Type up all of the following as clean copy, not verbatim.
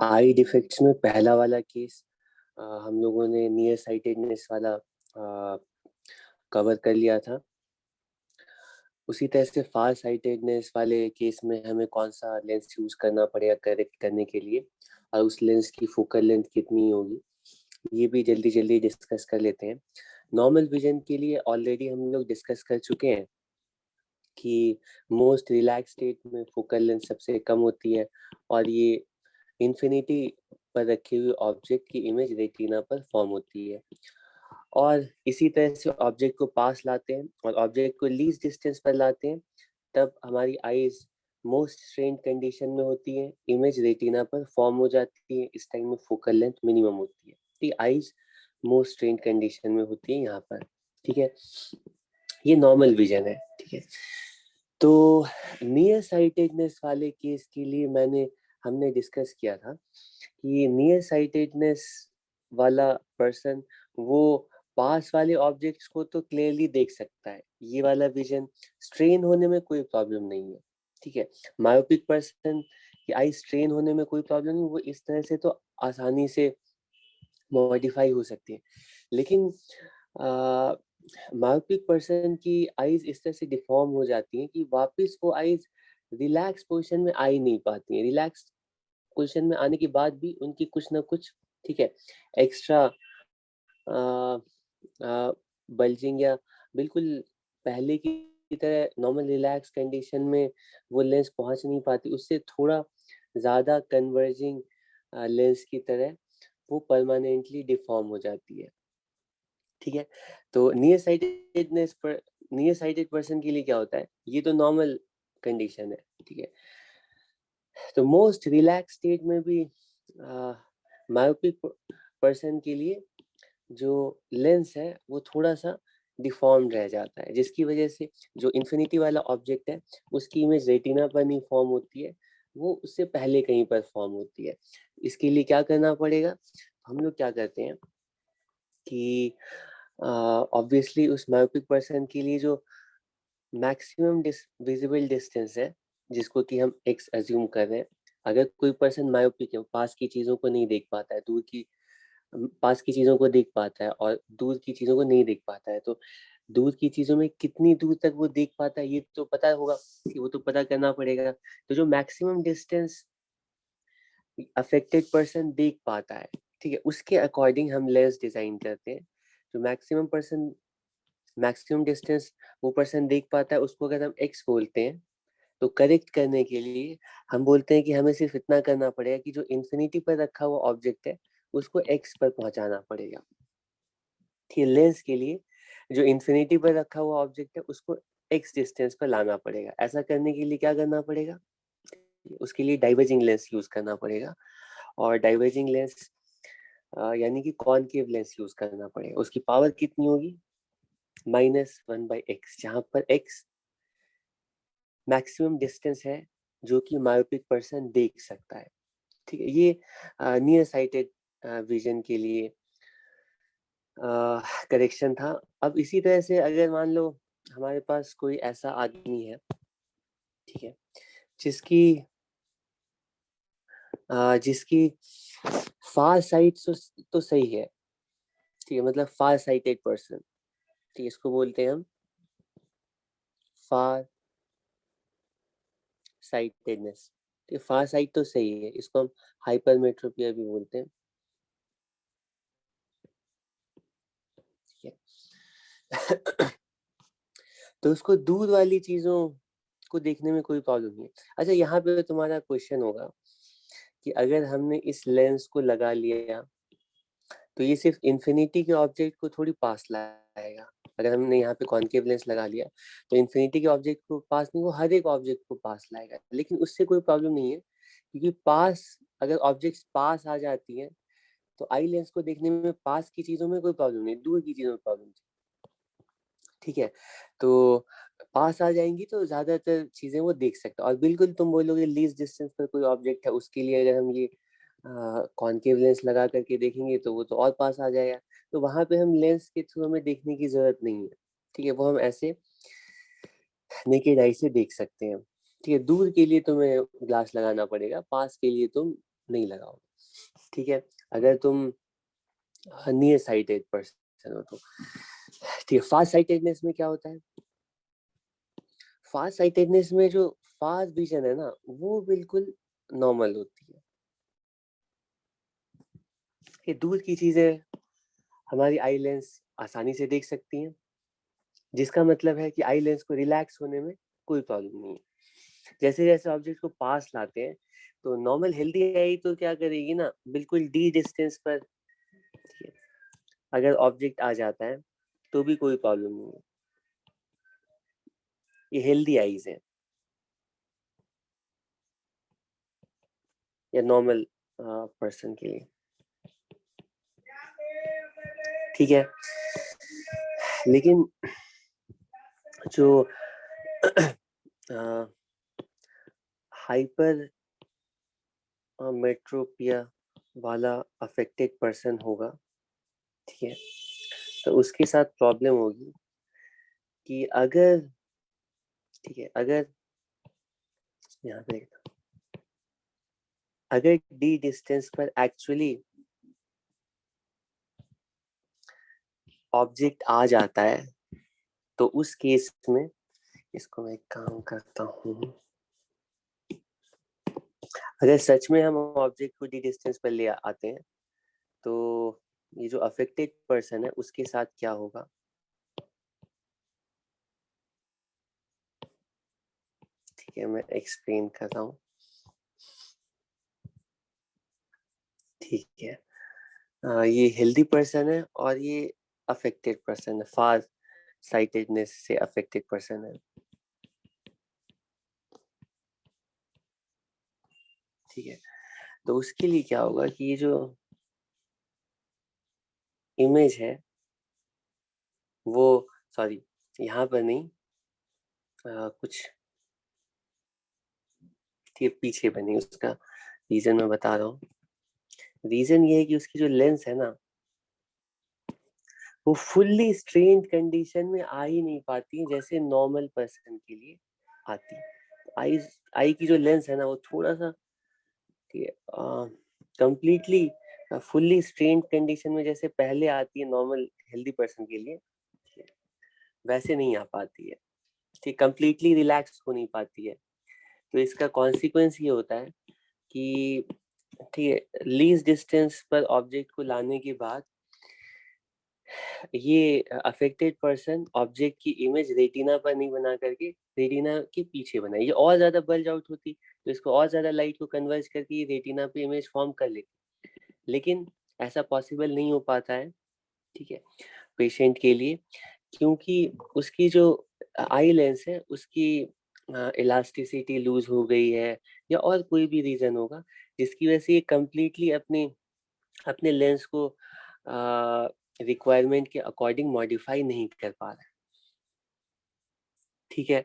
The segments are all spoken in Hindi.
आई डिफेक्ट्स में पहला वाला केस हम लोगों ने नियर साइटेडनेस वाला कवर कर लिया था। उसी तरह से फार साइटेडनेस वाले केस में हमें कौन सा लेंस यूज करना पड़ेगा करेक्ट करने के लिए, और उस लेंस की फोकल लेंथ कितनी होगी, ये भी जल्दी जल्दी डिस्कस कर लेते हैं। नॉर्मल विजन के लिए ऑलरेडी हम लोग डिस्कस कर चुके हैं कि मोस्ट रिलैक्स स्टेट में फोकल लेंथ सबसे कम होती है, और ये इन्फिनिटी पर रखी हुई ऑब्जेक्ट की इमेज रेटिना पर फॉर्म होती है। और इसी तरह से ऑब्जेक्ट को पास लाते हैं और ऑब्जेक्ट को लीस्ट डिस्टेंस पर लाते हैं, तब हमारी आईज मोस्ट स्ट्रेन कंडीशन में होती है, इमेज रेटिना पर फॉर्म हो जाती है, इस टाइम में फोकल लेंथ मिनिमम होती है। तो आईज मोस्ट स्ट्रेन कंडीशन में होती है यहाँ पर। ठीक है, ये नॉर्मल विजन है। ठीक है, तो नियर साइटेडनेस वाले केस के लिए हमने डिस्कस किया था कि नियर साइटेडनेस वाला पर्सन वो पास वाले ऑब्जेक्ट्स को तो क्लियरली देख सकता है, ये वाला विजन स्ट्रेन होने में कोई प्रॉब्लम नहीं है। ठीक है, मायोपिक पर्सन की आई स्ट्रेन होने में कोई प्रॉब्लम नहीं, वो इस तरह से तो आसानी से मॉडिफाई हो सकती है। लेकिन मायोपिक पर्सन की आईज इस तरह से डिफॉर्म हो जाती हैं कि वापस वो आईज रिलैक्स पोजीशन में आ ही नहीं पाती हैं। रिलैक्स पोजीशन में आने के बाद भी उनकी कुछ ना कुछ, ठीक है, एक्स्ट्रा बल्जिंग या बिल्कुल पहले की तरह नॉर्मल रिलैक्स कंडीशन में वो लेंस पहुंच नहीं पाती, उससे थोड़ा ज्यादा कन्वर्जिंग लेंस की तरह वो परमानेंटली डिफॉर्म हो जाती है। ठीक है, तो नियर साइटेड पर्सन के लिए क्या होता है, ये तो नॉर्मल कंडीशन है। ठीक है, तो मोस्ट रिलैक्स स्टेट में भी मायोपिक पर्सन के लिए जो लेंस है वो थोड़ा सा डिफॉर्म रह जाता है, जिसकी वजह से जो इन्फिनिटी वाला ऑब्जेक्ट है उसकी इमेज रेटिना पर नहीं फॉर्म होती है, वो उससे पहले कहीं पर फॉर्म होती है। इसके लिए क्या करना पड़ेगा, हम लोग क्या करते हैं कि ऑब्वियसली उस मायोपिक पर्सन के लिए जो मैक्सिमम विजिबल डिस्टेंस है, जिसको कि हम एक्स अज्यूम कर रहे हैं, अगर कोई पर्सन मायोपिक है, पास की चीजों को नहीं देख पाता है, पास की चीजों को देख पाता है और दूर की चीजों को नहीं देख पाता है, तो दूर की चीजों में कितनी दूर तक वो देख पाता है ये तो पता होगा, कि वो तो पता करना पड़ेगा। तो जो मैक्सिमम डिस्टेंस अफेक्टेड पर्सन देख पाता है, ठीक है, उसके अकॉर्डिंग हम लेंस डिजाइन करते हैं। जो मैक्सिमम डिस्टेंस वो पर्सन देख पाता है उसको अगर हम एक्स बोलते हैं, तो करेक्ट करने के लिए हम बोलते हैं कि हमें सिर्फ इतना करना पड़ेगा कि जो इन्फिनिटी पर रखा हुआ ऑब्जेक्ट है उसको एक्स पर पहुंचाना पड़ेगा। ठीक, लेंस के लिए जो इन्फिनिटी पर रखा हुआ ऑब्जेक्ट है उसको एक्स डिस्टेंस पर लाना पड़ेगा। ऐसा करने के लिए क्या करना पड़ेगा, उसके लिए डाइवर्जिंग लेंस यूज करना पड़ेगा, और डाइवर्जिंग लेंस यानी कि कॉनकेव लेंस यूज करना पड़ेगा। उसकी पावर कितनी होगी, -1/x, जहां पर x मैक्सिमम डिस्टेंस है जो कि मायोपिक पर्सन देख सकता है। ठीक है, ये नियर साइटेड विजन के लिए करेक्शन था। अब इसी तरह से अगर मान लो हमारे पास कोई ऐसा आदमी है, ठीक है, जिसकी जिसकी फार साइट तो सही है, ठीक है, मतलब फार साइटेड पर्सन, ठीक है, इसको बोलते हैं हम फार साइटेडनेस। ठीक है, फार साइट तो सही है, इसको हम हाइपरमेट्रोपिया भी बोलते हैं। ठीक है, तो उसको दूर वाली चीजों को देखने में कोई प्रॉब्लम नहीं है। अच्छा, यहाँ पे तुम्हारा क्वेश्चन होगा कि अगर हमने इस लेंस को लगा लिया तो ये सिर्फ इन्फिनिटी के ऑब्जेक्ट को थोड़ी पास लाएगा। अगर हमने यहाँ पे कॉनकेव लेंस लगा लिया तो इन्फिनिटी के ऑब्जेक्ट को पास नहीं, वो हर एक ऑब्जेक्ट को पास लाएगा, लेकिन उससे कोई प्रॉब्लम नहीं है, क्योंकि पास अगर ऑब्जेक्ट्स पास आ जाती हैं तो आई लेंस को देखने में पास की चीजों में कोई प्रॉब्लम नहीं, दूर की चीजों में प्रॉब्लम थी। ठीक है, तो पास आ जाएंगी तो ज्यादातर चीजें वो देख सकता है। और बिल्कुल तुम बोलोगे लीस्ट डिस्टेंस पर कोई ऑब्जेक्ट है, उसके लिए अगर हम ये कॉनकेव लेंस लगा करके देखेंगे तो वो तो और पास आ जाएगा। तो वहां पे हम लेंस के थ्रू हमें देखने की जरूरत नहीं है। ठीक है, वो हम ऐसे नेकेड आई से देख सकते हैं। ठीक है, दूर के लिए तुम्हें ग्लास लगाना पड़ेगा, पास के लिए तुम नहीं लगाओ। ठीक है, अगर तुम नियर साइटेड पर्सन हो तो। ठीक है, फास्ट साइटेडनेस में क्या होता है? फास्ट साइटेडनेस में जो फास्ट विजन है ना, वो बिल्कुल नॉर्मल होती है। ये दूर की चीजें हमारी आई लेंस आसानी से देख सकती हैं, जिसका मतलब है कि आई लेंस को रिलैक्स होने में कोई प्रॉब्लम नहीं है। जैसे जैसे ऑब्जेक्ट को पास लाते हैं तो नॉर्मल हेल्दी आई तो क्या करेगी ना, बिल्कुल डी डिस्टेंस पर अगर ऑब्जेक्ट आ जाता है तो भी कोई प्रॉब्लम नहीं है। ये हेल्दी आईज है या नॉर्मल पर्सन के लिए। ठीक है, लेकिन जो हाइपर मेट्रोपिया वाला अफेक्टेड पर्सन होगा, ठीक है, तो उसके साथ प्रॉब्लम होगी कि अगर, ठीक है, अगर यहाँ पे अगर डी डिस्टेंस पर एक्चुअली ऑब्जेक्ट आ जाता है तो उस केस में, इसको मैं एक काम करता हूँ, अगर सच में हम ऑब्जेक्ट को डी डिस्टेंस पर ले आते हैं तो ये जो अफेक्टेड पर्सन है उसके साथ क्या होगा। ठीक है, मैं एक्सप्लेन कर रहा हूँ। ठीक है, ये हेल्दी पर्सन है और ये अफेक्टेड पर्सन है, फार साइटेडनेस से अफेक्टेड पर्सन है। ठीक है, तो उसके लिए क्या होगा कि ये जो इमेज है वो, सॉरी यहाँ पर नहीं, कुछ ठीक है पीछे बनी, उसका रीजन मैं बता रहा हूँ। रीजन ये है कि उसकी जो लेंस है ना, वो फुल्ली स्ट्रेन्ड कंडीशन में आ ही नहीं पाती जैसे नॉर्मल पर्सन के लिए आती। आई आई की जो लेंस है ना वो थोड़ा सा, ठीक है, कंप्लीटली फुल्ली स्ट्रेन्ड कंडीशन में जैसे पहले आती है नॉर्मल हेल्दी पर्सन के लिए, वैसे नहीं आ पाती है। ठीक, कंप्लीटली रिलैक्स हो नहीं पाती है। तो इसका कॉन्सिक्वेंस ये होता है कि, ठीक है, लीस्ट डिस्टेंस पर ऑब्जेक्ट को लाने के बाद ये अफेक्टेड पर्सन ऑब्जेक्ट की इमेज रेटिना पर नहीं बना करके रेटिना के पीछे बनाई, ये और ज्यादा बल्ज आउट होती तो इसको और ज्यादा लाइट को कन्वर्ज करके ये रेटिना पे इमेज फॉर्म कर लेती, लेकिन ऐसा पॉसिबल नहीं हो पाता है। ठीक है, पेशेंट के लिए, क्योंकि उसकी जो आई लेंस है उसकी इलास्टिसिटी लूज हो गई है या और कोई भी रीजन होगा जिसकी वजह से ये कम्प्लीटली अपने अपने लेंस को रिक्वायरमेंट के अकॉर्डिंग मॉडिफाई नहीं कर पा रहा है। ठीक है,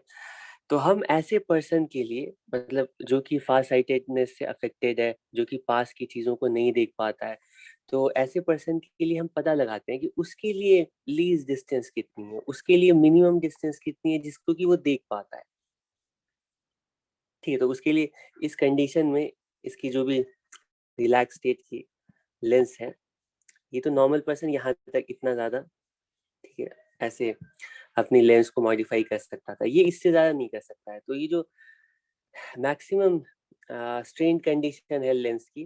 तो हम ऐसे पर्सन के लिए, मतलब जो कि फार साइटेडनेस से अफेक्टेड है, जो कि पास की चीजों को नहीं देख पाता है, तो ऐसे पर्सन के लिए हम पता लगाते हैं कि उसके लिए लीज डिस्टेंस कितनी है, उसके लिए मिनिमम डिस्टेंस कितनी है जिसको कि वो देख पाता है। ठीक है, तो उसके लिए इस कंडीशन में इसकी जो भी रिलैक्स स्टेट की लेंस है, ये तो नॉर्मल पर्सन यहाँ तक इतना ज्यादा, ठीक है, ऐसे अपनी लेंस को मॉडिफाई कर सकता था, ये इससे ज्यादा नहीं कर सकता है। तो ये जो मैक्सिमम स्ट्रेन कंडीशन है लेंस की,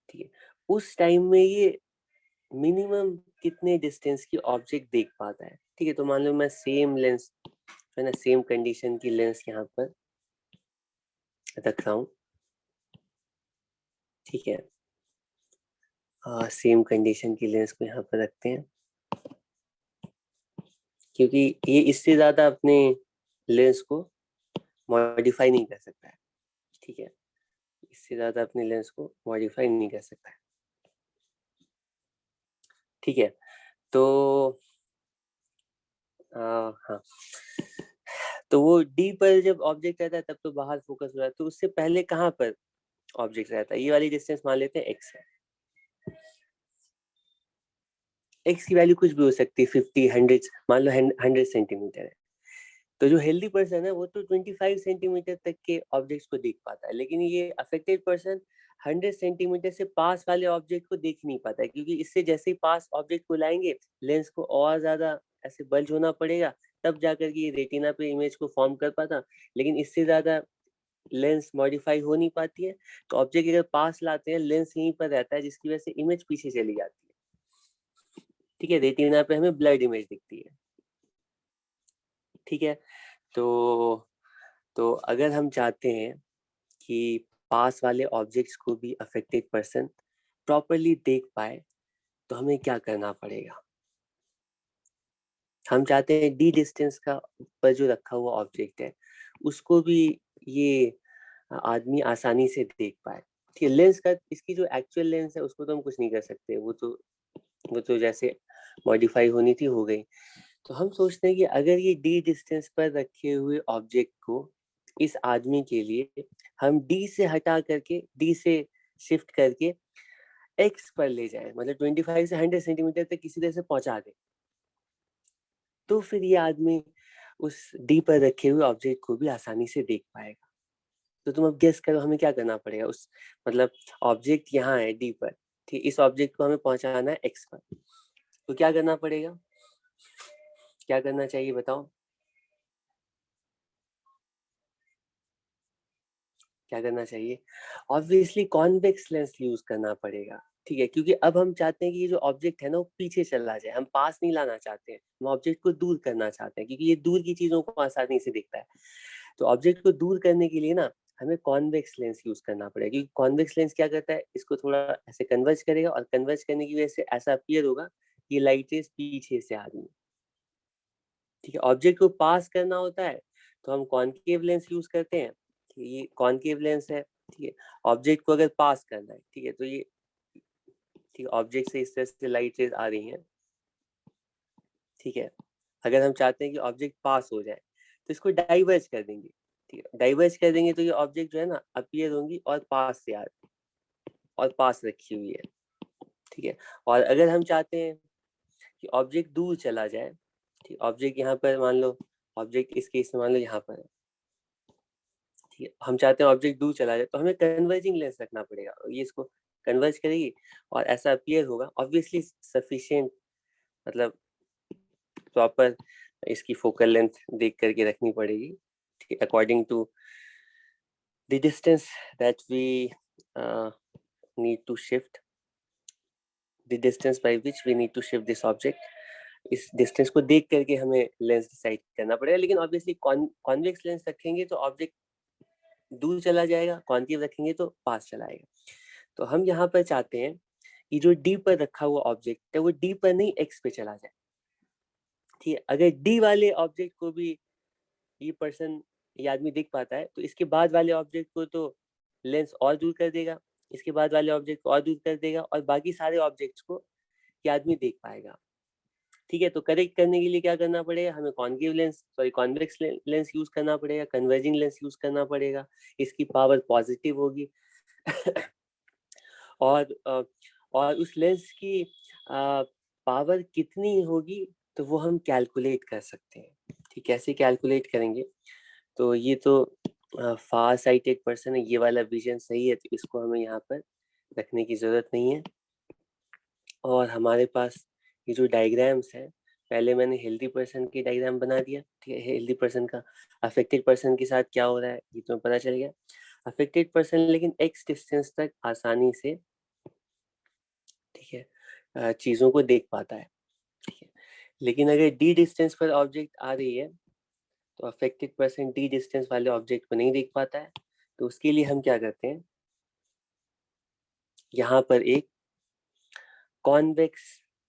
ठीक है, उस टाइम में ये मिनिमम कितने डिस्टेंस की ऑब्जेक्ट देख पाता है। ठीक है, तो मान लो मैं सेम लेंस है ना, सेम कंडीशन की लेंस यहाँ पर रख रहा हूँ। ठीक है, सेम कंडीशन की लेंस को यहाँ पर रखते हैं, क्योंकि ये इससे ज्यादा अपने लेंस को मॉडिफाई नहीं कर सकता है। ठीक है, इससे ज्यादा अपने लेंस को मॉडिफाई नहीं कर सकता है। ठीक है, तो हाँ, तो वो डी पर जब ऑब्जेक्ट रहता है तब तो बाहर फोकस हो रहा है, तो उससे पहले कहाँ पर ऑब्जेक्ट रहता है? ये वाली डिस्टेंस मान लेते हैं एक्स है। एक्स की वैल्यू कुछ भी हो सकती है, 50, 100, मान लो 100 सेंटीमीटर है। तो जो हेल्दी पर्सन है वो तो 25 सेंटीमीटर तक के ऑब्जेक्ट्स को देख पाता है, लेकिन ये अफेक्टेड पर्सन 100 सेंटीमीटर से पास वाले ऑब्जेक्ट को देख नहीं पाता है, क्योंकि इससे जैसे ही पास ऑब्जेक्ट को लाएंगे लेंस को और ज्यादा ऐसे बल्ज होना पड़ेगा, तब जाकर के ये रेटिना पे इमेज को फॉर्म कर पाता, लेकिन इससे ज्यादा लेंस मॉडिफाई हो नहीं पाती है। तो ऑब्जेक्ट अगर पास लाते हैं लेंस यहीं पर रहता है, जिसकी वजह से इमेज पीछे चली जाती है। ठीक है, रेटिना पे हमें ब्लर्ड इमेज दिखती है। ठीक है, तो अगर हम चाहते हैं कि पास वाले ऑब्जेक्ट्स को भी अफेक्टेड पर्सन प्रॉपरली देख पाए, तो हमें क्या करना पड़ेगा? हम चाहते हैं डी डिस्टेंस का पर जो रखा हुआ ऑब्जेक्ट है उसको भी ये आदमी आसानी से देख पाए। ठीक है, लेंस का, इसकी जो एक्चुअल लेंस है उसको तो हम कुछ नहीं कर सकते, वो तो जैसे मॉडिफाई होनी थी हो गई। तो हम सोचते हैं कि अगर ये डी डिस्टेंस पर रखे हुए ऑब्जेक्ट को इस आदमी के लिए हम डी से हटा करके, डी से शिफ्ट करके एक्स पर ले जाए, मतलब 25 से 100 सेंटीमीटर तक किसी तरह से पहुंचा दे, तो फिर ये आदमी उस डी पर रखे हुए ऑब्जेक्ट को भी आसानी से देख पाएगा। तो तुम अब गेस करो हमें क्या करना पड़ेगा? उस मतलब ऑब्जेक्ट यहाँ है डी पर, ठीक, इस ऑब्जेक्ट को हमें पहुंचाना है एक्स पर, तो क्या करना पड़ेगा? क्या करना चाहिए बताओ? क्या करना चाहिए? ऑब्वियसली कॉन्वेक्स लेंस यूज करना पड़ेगा। ठीक है, क्योंकि अब हम चाहते हैं कि ये जो ऑब्जेक्ट है ना वो पीछे चला जाए, हम पास नहीं लाना चाहते हैं, हम ऑब्जेक्ट को दूर करना चाहते हैं, क्योंकि ये दूर की चीजों को आसानी से दिखता है। तो ऑब्जेक्ट को दूर करने के लिए ना हमें कॉन्वेक्स लेंस यूज करना पड़ेगा, क्योंकि कॉन्वेक्स लेंस क्या करता है, इसको थोड़ा ऐसे कन्वर्ज करेगा, और कन्वर्ज करने की वजह से ऐसा अपीयर होगा कि लाइट रेज पीछे से आ रही है। ठीक है, ऑब्जेक्ट को पास करना होता है तो हम कॉनकेव लेंस यूज करते हैं। ये कॉनकेव लेंस है। ठीक है, ऑब्जेक्ट को अगर पास करना है, ठीक है, तो ये, ठीक है, ऑब्जेक्ट से इस तरह से लाइट रेज आ रही हैं। ठीक है, अगर हम चाहते हैं कि ऑब्जेक्ट पास हो जाए तो इसको डाइवर्ज कर देंगे। ठीक है, डाइवर्ज कर देंगे तो ये ऑब्जेक्ट जो है ना अपीयर होंगी और पास से आ और पास रखी हुई है। ठीक है, और अगर हम चाहते हैं कि ऑब्जेक्ट दूर चला जाए, ठीक, ऑब्जेक्ट यहाँ पर मान लो, ऑब्जेक्ट इस केस में मान लो यहाँ पर है, ठीक है, हम चाहते हैं ऑब्जेक्ट दूर चला जाए, तो हमें कन्वर्जिंग लेंस रखना पड़ेगा, ये इसको कन्वर्ज करेगी और ऐसा अपीयर होगा। ऑब्वियसली सफिशिएंट, मतलब प्रॉपर इसकी फोकल लेंथ देख करके रखनी पड़ेगी, ठीक है, according to the distance that we need to shift, the distance by which we need to shift this object. इस डिस्टेंस को देख करके हमें लेंस डिसाइड करना पड़ेगा, लेकिन ऑब्वियसली कॉन्वेक्स लेंस रखेंगे तो ऑब्जेक्ट दूर चला जाएगा, कॉन्केव रखेंगे तो पास चला आएगा। तो हम यहाँ पर चाहते हैं कि जो डी पर रखा हुआ ऑब्जेक्ट है वो डी पर नहीं एक्स पे चला जाए। ठीक है, अगर डी वाले ऑब्जेक्ट को भी ये पर्सन, ये आदमी देख पाता है, तो इसके बाद वाले ऑब्जेक्ट को तो लेंस और दूर कर देगा, इसके बाद वाले ऑब्जेक्ट को और दूर कर देगा, और बाकी सारे ऑब्जेक्ट्स को ये आदमी देख पाएगा। ठीक है, तो करेक्ट करने के लिए क्या करना पड़ेगा? हमें concave lens, sorry convex lens use करना पड़ेगा, कन्वर्जिंग लेंस यूज करना पड़ेगा, इसकी पावर पॉजिटिव होगी। और उस लेंस की पावर कितनी होगी तो वो हम कैलकुलेट कर सकते हैं। ठीक, कैसे कैलकुलेट करेंगे? तो ये तो फार साइटेड पर्सन है, ये वाला विजन सही है, तो इसको हमें यहाँ पर रखने की जरूरत नहीं है। और हमारे पास ये जो डायग्राम्स है, पहले मैंने हेल्दी पर्सन की डायग्राम बना दिया। ठीक है, हेल्दी पर्सन का अफेक्टेड पर्सन के साथ क्या हो रहा है ये तो पता चल गया। अफेक्टेड पर्सन लेकिन एक्स डिस्टेंस तक आसानी से, ठीक है, चीजों को देख पाता है। ठीक है, लेकिन अगर डी डिस्टेंस पर ऑब्जेक्ट आ रही है तो अफेक्टेड पर्सन डी डिस्टेंस वाले ऑब्जेक्ट को नहीं देख पाता है। तो उसके लिए हम क्या करते हैं, यहाँ पर एक कॉन्वेक्स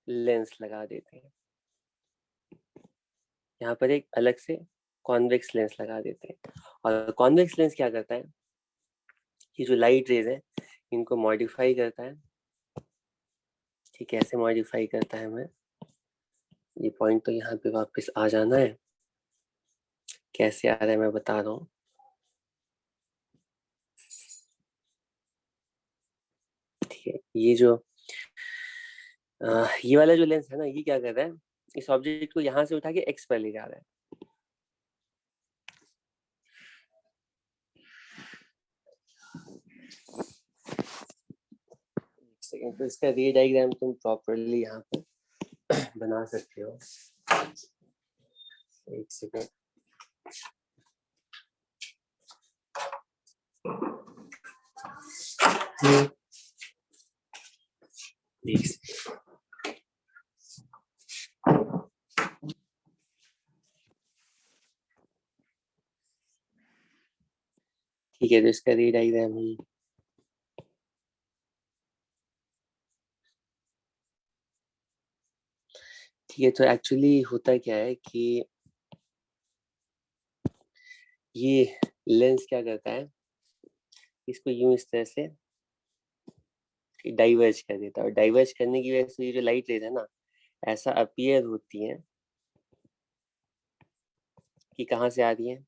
लेंस लगा देते हैं, यहाँ पर एक अलग से कॉन्वेक्स लेंस लगा देते हैं। और कॉन्वेक्स लेंस क्या करता है, ये जो लाइट रेज है इनको मॉडिफाई करता है। कि कैसे मॉडिफाई करता है मैं, ये पॉइंट तो यहाँ पे वापस आ जाना है। कैसे आ रहा है मैं बता रहा हूँ। ठीक है, ये जो ये वाला जो लेंस है ना, ये क्या कर रहा है, इस ऑब्जेक्ट को यहाँ से उठा के एक्स पर ले जा रहा है। सेकंड, तो इसका रे डायग्राम तुम प्रॉपरली यहाँ पे बना सकते हो। एक सेकंड। ठीक है, तो इसका रे डायग्राम ही ठीक है। तो एक्चुअली होता क्या है कि ये लेंस क्या करता है, इसको यूं इस तरह से डाइवर्ज कर देता है, और डाइवर्ज करने की वजह से ये जो लाइट रेज है ना, ऐसा अपीयर होती है कि कहाँ से आ रही है,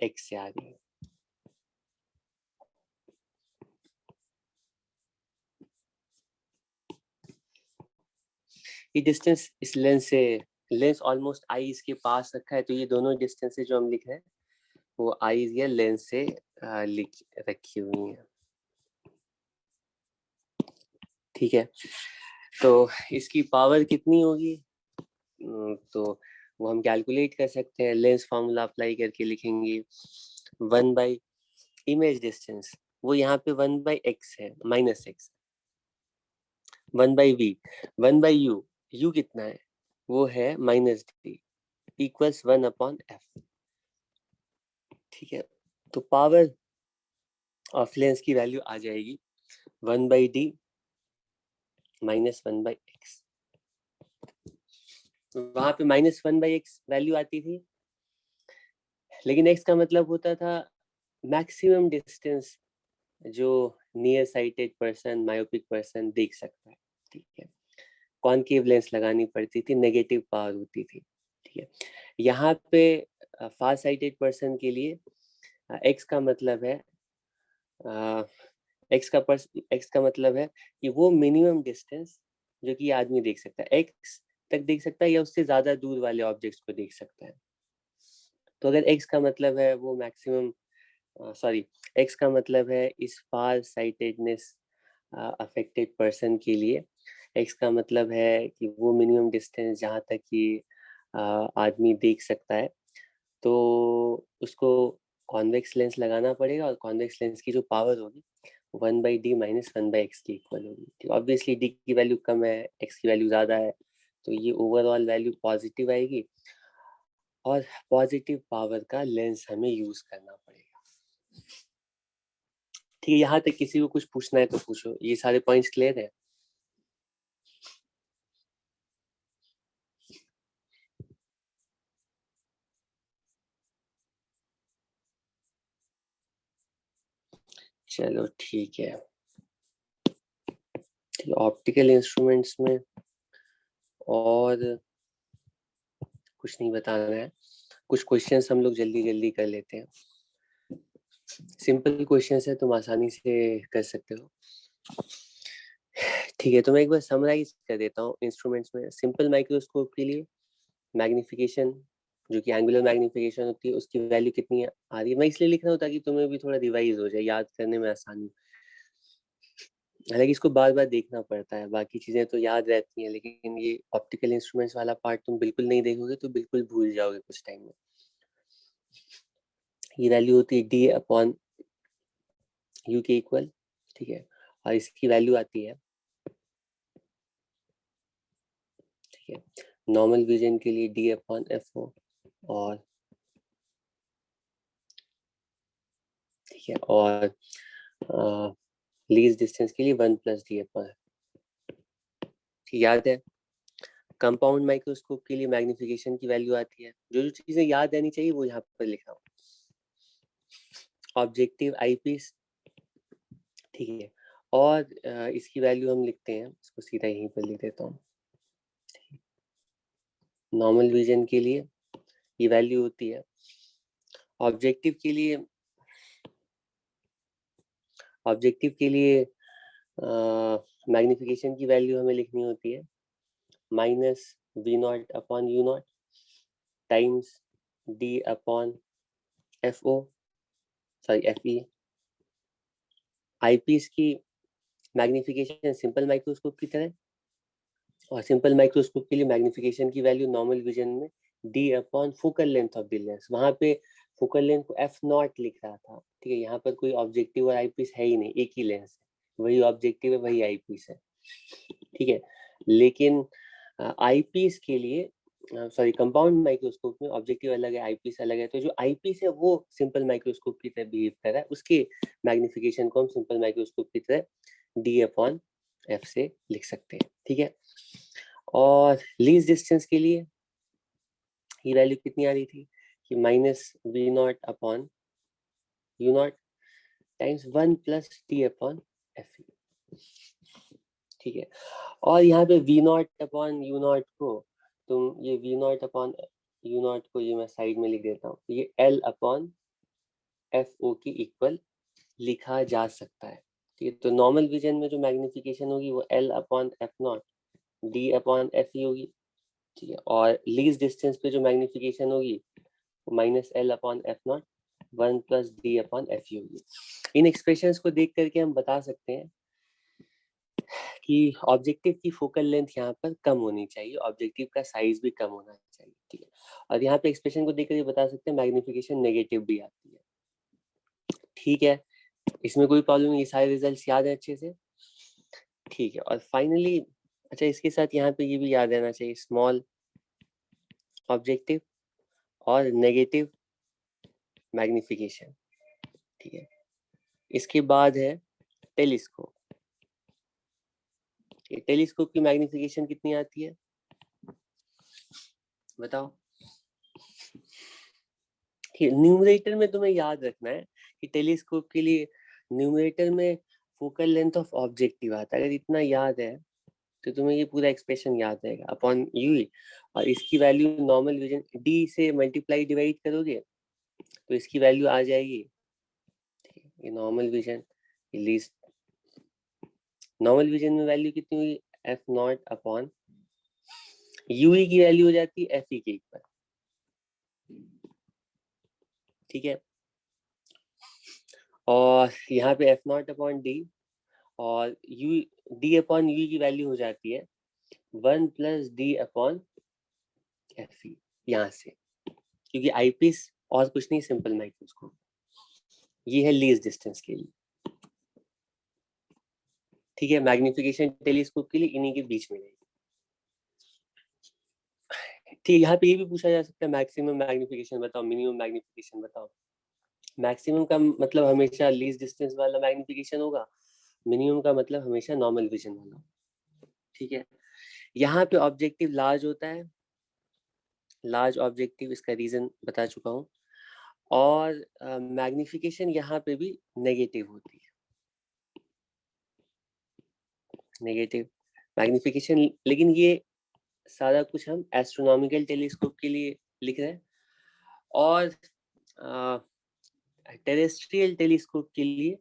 एक्स से आ रही है। ये डिस्टेंस इस लेंस से, लेंस ऑलमोस्ट आई इसके पास रखा है, तो ये दोनों डिस्टेंसेस जो हम लिख रहे हैं वो आई या लेंस से लिख रखी हुई है। ठीक है, तो इसकी पावर कितनी होगी, तो वो हम कैलकुलेट कर सकते हैं। लेंस फार्मूला अप्लाई करके लिखेंगे 1/, इमेज डिस्टेंस वो यहाँ पे 1/x है, -x, 1/v, 1/u, u कितना है, वो है -d, इक्वल्स 1/f। ठीक है, तो पावर ऑफ लेंस की वैल्यू आ जाएगी 1/d -1/x। वहां पे -1/x वैल्यू आती थी, लेकिन x का मतलब होता था मैक्सिमम डिस्टेंस जो near sighted person, myopic person देख सकता है। ठीक है, कॉनकेव लेंस लगानी पड़ती थी, नेगेटिव पावर होती थी। ठीक है, यहाँ पे फार साइटेड पर्सन के लिए x का मतलब है x का मतलब है कि वो मिनिमम डिस्टेंस जो कि आदमी देख सकता है, x तक देख सकता है या उससे ज्यादा दूर वाले ऑब्जेक्ट्स को देख सकता है। तो अगर x का मतलब है वो मैक्सिमम, सॉरी, x का मतलब है इस फार साइटेडनेस अफेक्टेड पर्सन के लिए, x का मतलब है कि वो मिनिमम डिस्टेंस जहाँ तक कि आदमी देख सकता है, तो उसको कॉन्वेक्स लेंस लगाना पड़ेगा, और कॉन्वेक्स लेंस की जो पावर होगी 1/d - 1/x की इक्वल होगी। ऑब्वियसली d की वैल्यू कम है, x की वैल्यू ज्यादा है, तो ये ओवरऑल वैल्यू पॉजिटिव आएगी, और पॉजिटिव पावर का लेंस हमें यूज करना पड़ेगा। ठीक है, यहाँ तक किसी को कुछ पूछना है तो पूछो, ये सारे पॉइंट्स क्लियर है। चलो ठीक है, ऑप्टिकल इंस्ट्रूमेंट्स में और कुछ नहीं बताना है, कुछ क्वेश्चंस हम लोग जल्दी जल्दी कर लेते हैं। सिंपल क्वेश्चंस है, तुम आसानी से कर सकते हो। ठीक है, तो मैं एक बार समराइज कर देता हूँ। इंस्ट्रूमेंट्स में सिंपल माइक्रोस्कोप के लिए मैग्निफिकेशन, जो कि एंगुलर मैग्निफिकेशन होती है, उसकी वैल्यू कितनी आ रही है, मैं इसलिए लिख रहा हूँ ताकि तुम्हें भी थोड़ा रिवाइज हो जाए, याद करने में आसानी। हालांकि इसको बार बार देखना पड़ता है, बाकी चीजें तो याद रहती हैं, लेकिन ये ऑप्टिकल इंस्ट्रूमेंट्स वाला पार्ट तुम बिल्कुल नहीं देखोगे तो बिल्कुल भूल जाओगे कुछ टाइम में। ये वैल्यू होती है d/u के इक्वल। ठीक है, और इसकी वैल्यू आती है, ठीक है, नॉर्मल विजन के लिए d/fo, और ठीक है, और लीस्ट डिस्टेंस के लिए 1 + d/f। याद है, कंपाउंड माइक्रोस्कोप के लिए मैग्निफिकेशन की वैल्यू आती है। जो जो चीजें याद रहनी चाहिए वो यहाँ पर लिखा हूँ। ऑब्जेक्टिव आईपीस, ठीक है, और इसकी वैल्यू हम लिखते हैं, इसको सीधा यहीं पर लिख देता हूँ। नॉर्मल विजन के लिए ये वैल्यू होती है, ऑब्जेक्टिव के लिए मैग्निफिकेशन की वैल्यू हमें लिखनी होती है -V0 upon U0 times D upon FE। Eyepiece की मैग्निफिकेशन सिंपल माइक्रोस्कोप की तरह, और सिंपल माइक्रोस्कोप के लिए मैग्निफिकेशन की वैल्यू नॉर्मल विजन में D upon focal length of the lens. वहां पे फोकल लेंथ को F0 लिख रहा था, ठीक है। यहाँ पर कोई ऑब्जेक्टिव और आईपीस है ही नहीं, एक ही लेंस है, वही ऑब्जेक्टिव है वही आईपीस है, ठीक है। लेकिन आईपीस के लिए सॉरी कंपाउंड माइक्रोस्कोप में ऑब्जेक्टिव अलग है, आईपीस अलग है, तो जो आईपीस है वो सिंपल माइक्रोस्कोप की तरह बिहेव कर रहा है, उसके मैग्निफिकेशन को हम सिंपल माइक्रोस्कोप की तरह D अपॉन F से लिख सकते हैं, ठीक है। और लीस्ट डिस्टेंस के लिए ये वैल्यू कितनी आ रही थी कि -V0 upon U0 times 1 + D upon FE, ठीक है। और यहाँ पे V0 अपॉन U0 को तुम ये V0 अपॉन U0 को ये मैं साइड में लिख देता हूँ, ये L अपॉन FO की इक्वल लिखा जा सकता है, ठीक है। तो नॉर्मल विजन में जो मैग्निफिकेशन होगी वो L upon F0 D upon FE होगी, ठीक है। और लीस्ट डिस्टेंस पे जो मैग्निफिकेशन होगी वो -L upon F0 1 + D upon FE होगी। इन एक्सप्रेशंस को देख करके हम बता सकते हैं कि ऑब्जेक्टिव की फोकल लेंथ यहाँ पर कम होनी चाहिए, ऑब्जेक्टिव का साइज भी कम होना चाहिए, ठीक है। और यहाँ पे एक्सप्रेशन को देख करके बता सकते हैं मैग्निफिकेशन नेगेटिव भी आती है, ठीक है। इसमें कोई प्रॉब्लम नहीं, ये सारे रिजल्ट्स याद है अच्छे से, ठीक है। और फाइनली अच्छा इसके साथ यहाँ पे ये भी याद रहना चाहिए, स्मॉल ऑब्जेक्टिव और नेगेटिव मैग्निफिकेशन, ठीक है। इसके बाद है टेलीस्कोप। टेलीस्कोप की मैग्निफिकेशन कितनी आती है बताओ। न्यूमरेटर में तुम्हें याद रखना है कि टेलीस्कोप के लिए न्यूमरेटर में फोकल लेंथ ऑफ ऑब्जेक्टिव आता है, अगर इतना याद है तो तुम्हें ये पूरा एक्सप्रेशन याद रहेगा अपॉन यू, और इसकी वैल्यू नॉर्मल विजन डी से मल्टीप्लाई डिवाइड करोगे तो इसकी वैल्यू आ जाएगी, ये normal vision least. Normal vision में वैल्यू कितनी हुई F0 अपॉन UE की वैल्यू हो जाती है FE के इक्वल, ठीक है। और यहाँ पे F0 अपॉन D और U D अपॉन UE की वैल्यू हो जाती है 1 + D अपॉन FE यहाँ से, क्योंकि आईपीस और कुछ नहीं सिंपल माइक्रोस्कोप, ये है लीस्ट डिस्टेंस के लिए, ठीक है। मैग्निफिकेशन टेलीस्कोप के लिए इन्हीं के बीच में रहेगी, ठीक। यहाँ पे ये भी पूछा जा सकता है मैक्सिमम मैग्निफिकेशन बताओ, मिनिमम मैग्निफिकेशन बताओ। मैक्सिमम का मतलब हमेशा लीस्ट डिस्टेंस वाला मैग्निफिकेशन होगा, मिनिमम का मतलब हमेशा नॉर्मल विजन वाला, ठीक है। यहाँ पे ऑब्जेक्टिव लार्ज होता है, लार्ज ऑब्जेक्टिव, इसका रीजन बता चुका हूँ। और मैग्निफिकेशन यहाँ पे भी नेगेटिव होती है, नेगेटिव मैग्निफिकेशन, लेकिन ये सारा कुछ हम एस्ट्रोनॉमिकल टेलीस्कोप के लिए लिख रहे हैं। और टेरेस्ट्रियल टेलीस्कोप के लिए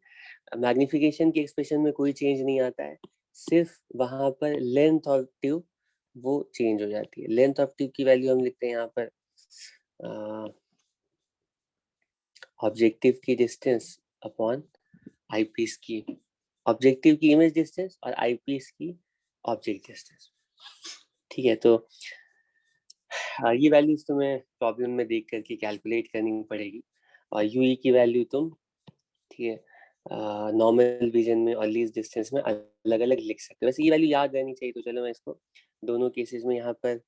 मैग्निफिकेशन के एक्सप्रेशन में कोई चेंज नहीं आता है, सिर्फ वहां पर लेंथ ऑफ ट्यूब वो चेंज हो जाती है। लेंथ ऑफ ट्यूब की वैल्यू हम लिखते हैं यहाँ पर ऑब्जेक्टिव की डिस्टेंस अपॉन आईपीस की, ऑब्जेक्टिव की इमेज डिस्टेंस और आईपीस की ऑब्जेक्ट डिस्टेंस, ठीक है। तो ये वैल्यूज तुम्हें प्रॉब्लम में देख करके कैलकुलेट करनी पड़ेगी, और यूई की वैल्यू तुम, ठीक है, नॉर्मल विजन में और लीस्ट डिस्टेंस में अलग अलग लिख सकते हो। वैसे ये वैल्यू याद रहनी चाहिए, तो चलो मैं इसको दोनों केसेस में यहाँ पर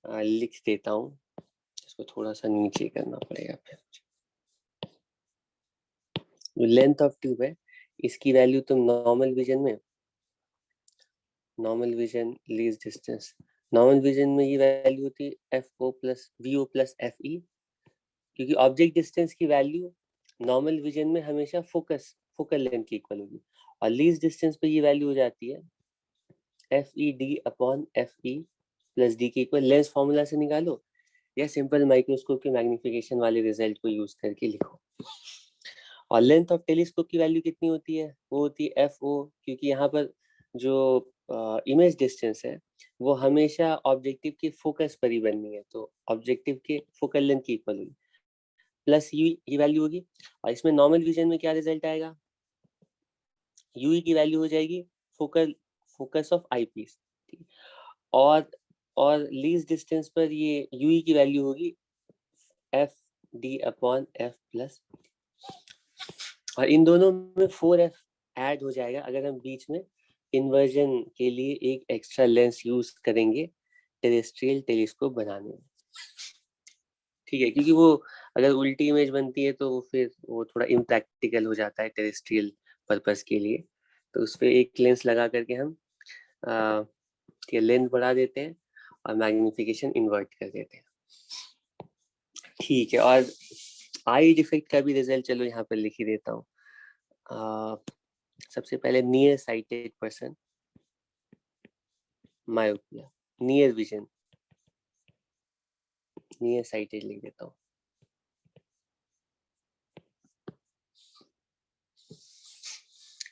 लिख देता हूँ। इसको थोड़ा सा नीचे करना पड़ेगा फिर। लेंथ ऑफ ट्यूब है, इसकी वैल्यू तुम नॉर्मल विजन में, normal vision least distance, normal vision में ये वैल्यू होती है FO + VO + FE, क्योंकि ऑब्जेक्ट डिस्टेंस की वैल्यू नॉर्मल विजन में हमेशा फोकल लेंथ की इक्वल होगी, और लीस्ट डिस्टेंस पे ये वैल्यू हो जाती है FED upon FE plus D के इक्वल लेंस फॉर्मूला से निकालो या सिंपल माइक्रोस्कोप के मैग्निफिकेशन वाले रिजल्ट को यूज करके लिखो। और लेंथ ऑफ टेलीस्कोप की वैल्यू कितनी होती है? वो होती है FO, क्योंकि यहाँ पर जो इमेज डिस्टेंस है वो हमेशा ऑब्जेक्टिव के फोकस पर ही बननी है, तो ऑब्जेक्टिव के फोकल लेंथ की इक्वल होगी प्लस यू की वैल्यू होगी। और इसमें नॉर्मल विजन में क्या रिजल्ट आएगा? यू की वैल्यू हो जाएगी फोकस ऑफ आई पीस। और लीस्ट डिस्टेंस पर ये यू की वैल्यू होगी FD अपॉन F प्लस, और इन दोनों में 4F ऐड हो जाएगा अगर हम बीच में इन्वर्जन के लिए एक एक्स्ट्रा लेंस यूज करेंगे टेरेस्ट्रियल टेलीस्कोप बनाने में। ठीक है, क्योंकि वो अगर उल्टी इमेज बनती है तो फिर वो थोड़ा इम्प्रैक्टिकल हो जाता है टेरेस्ट्रियल पर्पस के लिए, तो उस पर एक लेंस लगा करके हम लेंथ बढ़ा देते हैं और मैग्निफिकेशन इन्वर्ट कर देते हैं। ठीक है, और आई डिफेक्ट का भी रिजल्ट चलो यहाँ पर लिख ही देता हूँ। सबसे पहले near sighted person myopia, near vision, near sighted लिख देता हूँ।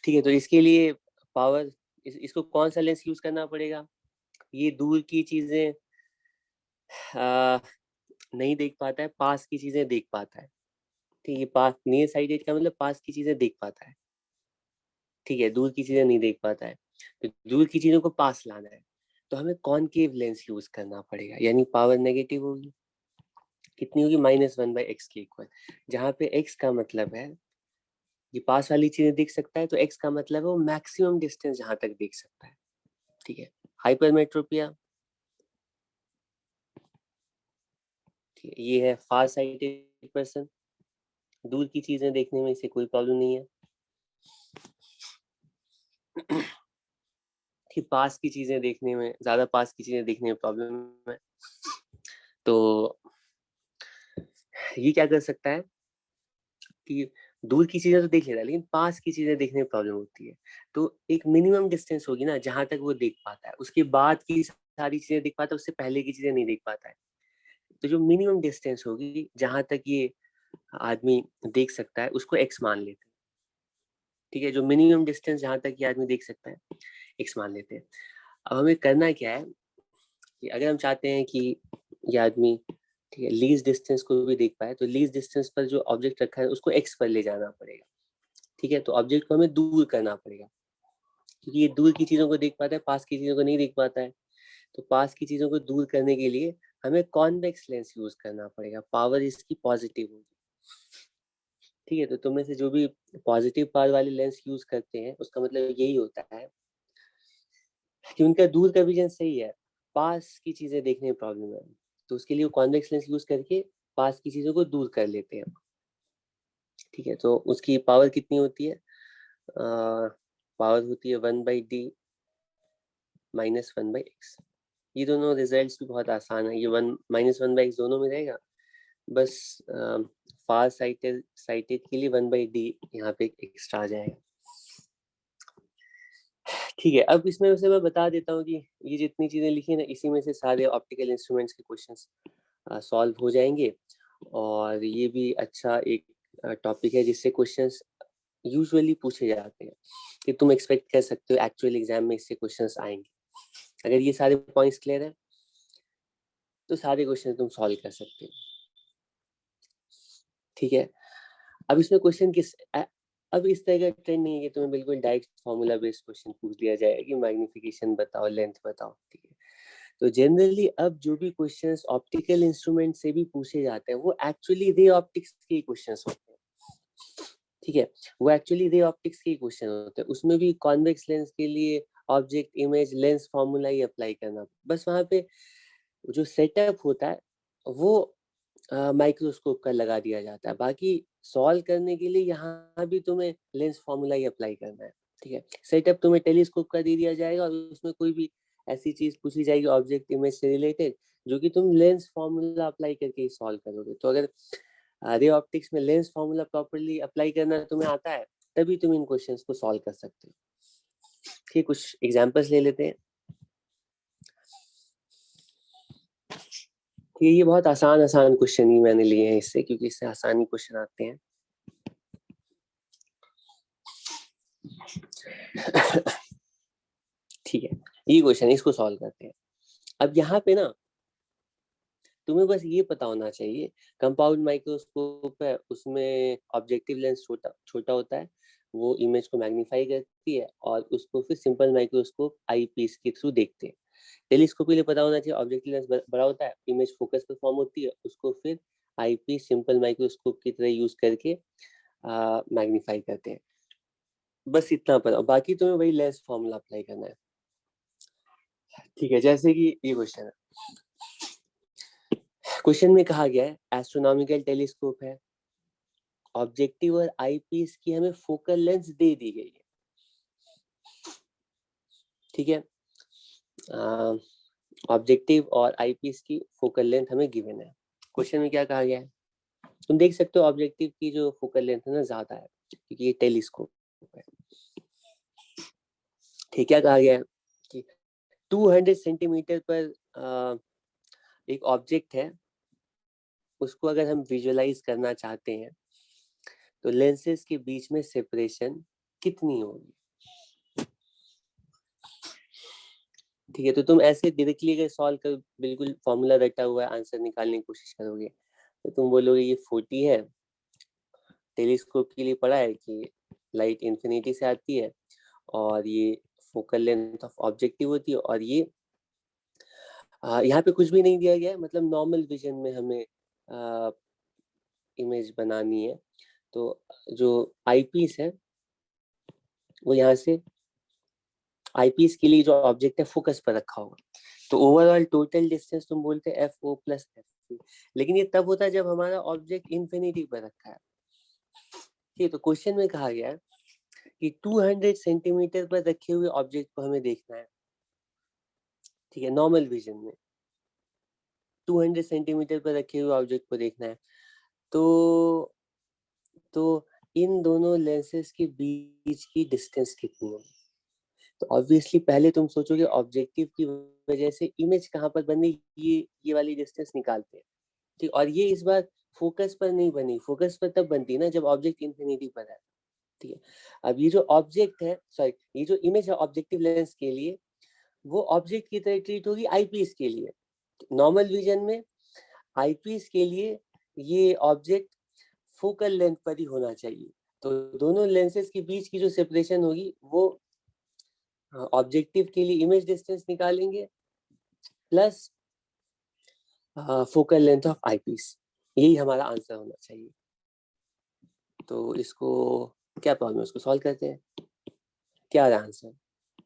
ठीक है, तो इसके लिए पावर इसको कौन सा लेंस यूज करना पड़ेगा? ये दूर की चीजें नहीं देख पाता है, पास की चीजें देख पाता है। ठीक है, पास नियर साइटेड का मतलब पास की चीजें देख पाता है। ठीक है, दूर की चीजें नहीं देख पाता है, तो दूर की चीजों को पास लाना है तो हमें कॉनकेव लेंस यूज करना पड़ेगा, यानी पावर नेगेटिव होगी। कितनी होगी? -1/x के इक्वल, जहाँ पे x का मतलब है ये पास वाली चीजें देख सकता है, तो x का मतलब है वो मैक्सिमम डिस्टेंस जहां तक देख सकता है। ठीक है, हाइपरमेट्रोपिया, ठीक है, ये है फार साइटेड पर्सन, दूर की चीजें देखने में इसे कोई प्रॉब्लम नहीं है। कि पास की चीजें देखने में, ज्यादा पास की चीजें देखने में प्रॉब्लम है, तो ये क्या कर सकता है कि दूर की चीजें तो देख लेता है लेकिन पास की चीजें देखने में प्रॉब्लम होती है, तो एक मिनिमम डिस्टेंस होगी ना जहां तक वो देख पाता है, उसके बाद की सारी चीजें देख पाता है, उससे पहले की चीजें नहीं देख पाता है। तो जो मिनिमम डिस्टेंस होगी जहां तक ये आदमी देख सकता है उसको x मान लेते हैं। ठीक है, जो मिनिमम डिस्टेंस जहां तक ये आदमी देख सकता है x मान लेते हैं। अब हमें करना क्या है कि अगर हम चाहते हैं कि ये आदमी ठीक है लीस्ट डिस्टेंस को भी देख पाए, तो लीस्ट डिस्टेंस पर जो ऑब्जेक्ट रखा है उसको x पर ले जाना पड़ेगा। ठीक है, तो ऑब्जेक्ट को हमें दूर करना पड़ेगा, क्योंकि ये दूर की चीजों को देख पाता है, पास की चीजों को नहीं देख पाता है। तो पास की चीजों को दूर करने के लिए हमें कॉन्वेक्स लेंस यूज करना पड़ेगा, पावर इसकी पॉजिटिव होगी। ठीक है, तो तुम में से जो भी पॉजिटिव पावर वाले लेंस यूज करते हैं उसका मतलब यही होता है कि उनका दूर का विजन सही है, पास की चीजें देखने में प्रॉब्लम है, तो उसके लिए वो कॉन्वेक्स लेंस यूज करके पास की चीजों को दूर कर लेते हैं। ठीक है, तो उसकी पावर कितनी होती है? पावर होती है 1/d -1/x। ये दोनों रिजल्ट्स भी बहुत आसान है, ये 1 - 1/x दोनों में रहेगा, बस फार साइटेड साइटेड के लिए 1/d यहाँ पे एक्स्ट्रा आ जाएगा। ठीक है, अब इसमें से मैं बता देता हूँ कि ये जितनी चीजें लिखी है ना इसी में से सारे ऑप्टिकल इंस्ट्रूमेंट्स के क्वेश्चंस सॉल्व हो जाएंगे, और ये भी अच्छा एक टॉपिक है जिससे क्वेश्चंस यूजुअली पूछे जाते हैं कि तुम एक्सपेक्ट कर सकते हो एक्चुअल एग्जाम में इससे क्वेश्चंस आएंगे। अगर ये सारे पॉइंट्स क्लियर है तो सारे क्वेश्चन तुम सॉल्व कर सकते हो। ठीक है, अब इसमें क्वेश्चन अब इस तरह का ट्रेंड नहीं है कि तुम्हें बिल्कुल डायरेक्ट फॉर्मूला बेस्ड क्वेश्चन पूछ दिया जाएगा कि मैग्निफिकेशन बताओ, लेंथ बताओ। ठीक है, तो जनरली अब जो भी क्वेश्चंस ऑप्टिकल इंस्ट्रूमेंट से भी पूछे जाते हैं वो एक्चुअली रे ऑप्टिक्स के क्वेश्चंस होते हैं। ठीक है, वो एक्चुअली रे ऑप्टिक्स के क्वेश्चन होते हैं, उसमें भी कॉन्वेक्स लेंस के लिए ऑब्जेक्ट इमेज लेंस फॉर्मूला ही अप्लाई करना, बस वहां पे जो सेटअप होता है वो माइक्रोस्कोप का लगा दिया जाता है, बाकी सॉल्व करने के लिए यहाँ भी तुम्हें लेंस फॉर्मूला ही अप्लाई करना है। ठीक है, सेटअप तुम्हें टेलीस्कोप का दे दिया जाएगा और उसमें कोई भी ऐसी चीज पूछी जाएगी ऑब्जेक्ट इमेज से रिलेटेड जो कि तुम लेंस फॉर्मूला अप्लाई करके ही सॉल्व करोगे। तो अगर रे ऑप्टिक्स में लेंस फॉर्मूला प्रॉपरली अप्लाई करना तुम्हें आता है तभी तुम इन क्वेश्चंस को सॉल्व कर सकते हो। ठीक, कुछ एग्जांपल्स ले लेते हैं। ये बहुत आसान आसान क्वेश्चन ही मैंने लिए हैं इससे, क्योंकि इससे आसानी क्वेश्चन आते हैं। ठीक है, ये क्वेश्चन है, इसको सॉल्व करते हैं। अब यहाँ पे ना तुम्हें बस ये पता होना चाहिए, कंपाउंड माइक्रोस्कोप है, उसमें ऑब्जेक्टिव लेंस छोटा छोटा होता है, वो इमेज को मैग्नीफाई करती है और उसको फिर सिंपल माइक्रोस्कोप आई पीस के थ्रू देखते हैं। टेलीस्कोप के लिए पता होना चाहिए, ऑब्जेक्टिव लेंस बड़ा होता है, इमेज फोकस पर फॉर्म होती है, उसको फिर आई पीस सिंपल माइक्रोस्कोप की तरह यूज करके मैग्नीफाई करते हैं। बस इतना पता, बाकी तुम्हें वही लेंस फॉर्मूला अप्लाई करना है। ठीक है, जैसे कि ये क्वेश्चन है, क्वेश्चन में कहा गया है एस्ट्रोनॉमिकल टेलीस्कोप है, ऑब्जेक्टिव और आई पीस की हमें फोकल लेंथ दे दी गई है। ठीक है, ऑब्जेक्टिव और आई पीस की फोकल लेंथ हमें गिवन है। क्वेश्चन में क्या कहा गया है, तुम देख सकते हो ऑब्जेक्टिव की जो फोकल लेंथ है ना ज्यादा है, क्योंकि ये टेलीस्कोप है। ठीक, क्या कहा गया है कि 200 सेंटीमीटर पर एक ऑब्जेक्ट है, उसको अगर हम विजुअलाइज करना चाहते हैं तो लेंसेज के बीच में सेपरेशन कितनी होगी। ठीक है, तो तुम ऐसे डायरेक्टली अगर सॉल्व कर, बिल्कुल फॉर्मूला रटा हुआ है, आंसर निकालने की कोशिश करोगे तो तुम बोलोगे ये 40 है। टेलीस्कोप के लिए पढ़ा है कि लाइट इंफिनिटी से आती है और ये फोकल लेंथ ऑफ ऑब्जेक्टिव होती है, और ये यहाँ पे कुछ भी नहीं दिया गया है, मतलब नॉर्मल विजन में हमें इमेज बनानी है। तो जो आईपीस है वो यहाँ से आईपीस के लिए जो ऑब्जेक्ट है फोकस पर रखा होगा, तो ओवरऑल टोटल डिस्टेंस तुम बोलते हैं F O plus F P, लेकिन ये तब होता है जब हमारा ऑब्जेक्ट इन्फिनिटी पर रखा है। ठीक, तो क्वेश्चन में कहा गया है कि 200 सेंटीमीटर पर रखे हुए ऑब्जेक्ट को हमें देखना है। ठीक है, नॉर्मल विजन में 200 सेंटीमीटर पर रखे हुए ऑब्जेक्ट को देखना है, तो इन दोनों लेंसेज के बीच की डिस्टेंस कितनी होगी। तो ऑब्वियसली पहले तुम सोचोगे ऑब्जेक्टिव की वजह से इमेज कहाँ पर बनी, ये वाली डिस्टेंस निकालते हैं। ठीक, और ये इस बार फोकस पर नहीं बनी, फोकस पर तब बनती ना जब ऑब्जेक्ट इंफिनिटी पर है। ठीक है, अब ये जो ऑब्जेक्ट है, सॉरी, ये जो इमेज है ऑब्जेक्टिव लेंस के लिए, वो ऑब्जेक्ट की तरह ट्रीट होगी आईपीस के लिए। नॉर्मल विजन में आईपीस के लिए ये ऑब्जेक्ट फोकल लेंथ पर ही होना चाहिए, तो दोनों लेंसेज के बीच की जो सेपरेशन होगी वो ऑब्जेक्टिव के लिए इमेज डिस्टेंस निकालेंगे plus focal length of eyepiece, यही हमारा आंसर होना चाहिए। तो इसको क्या प्रॉब्लम है, उसको सॉल्व करते हैं। क्या है आंसर,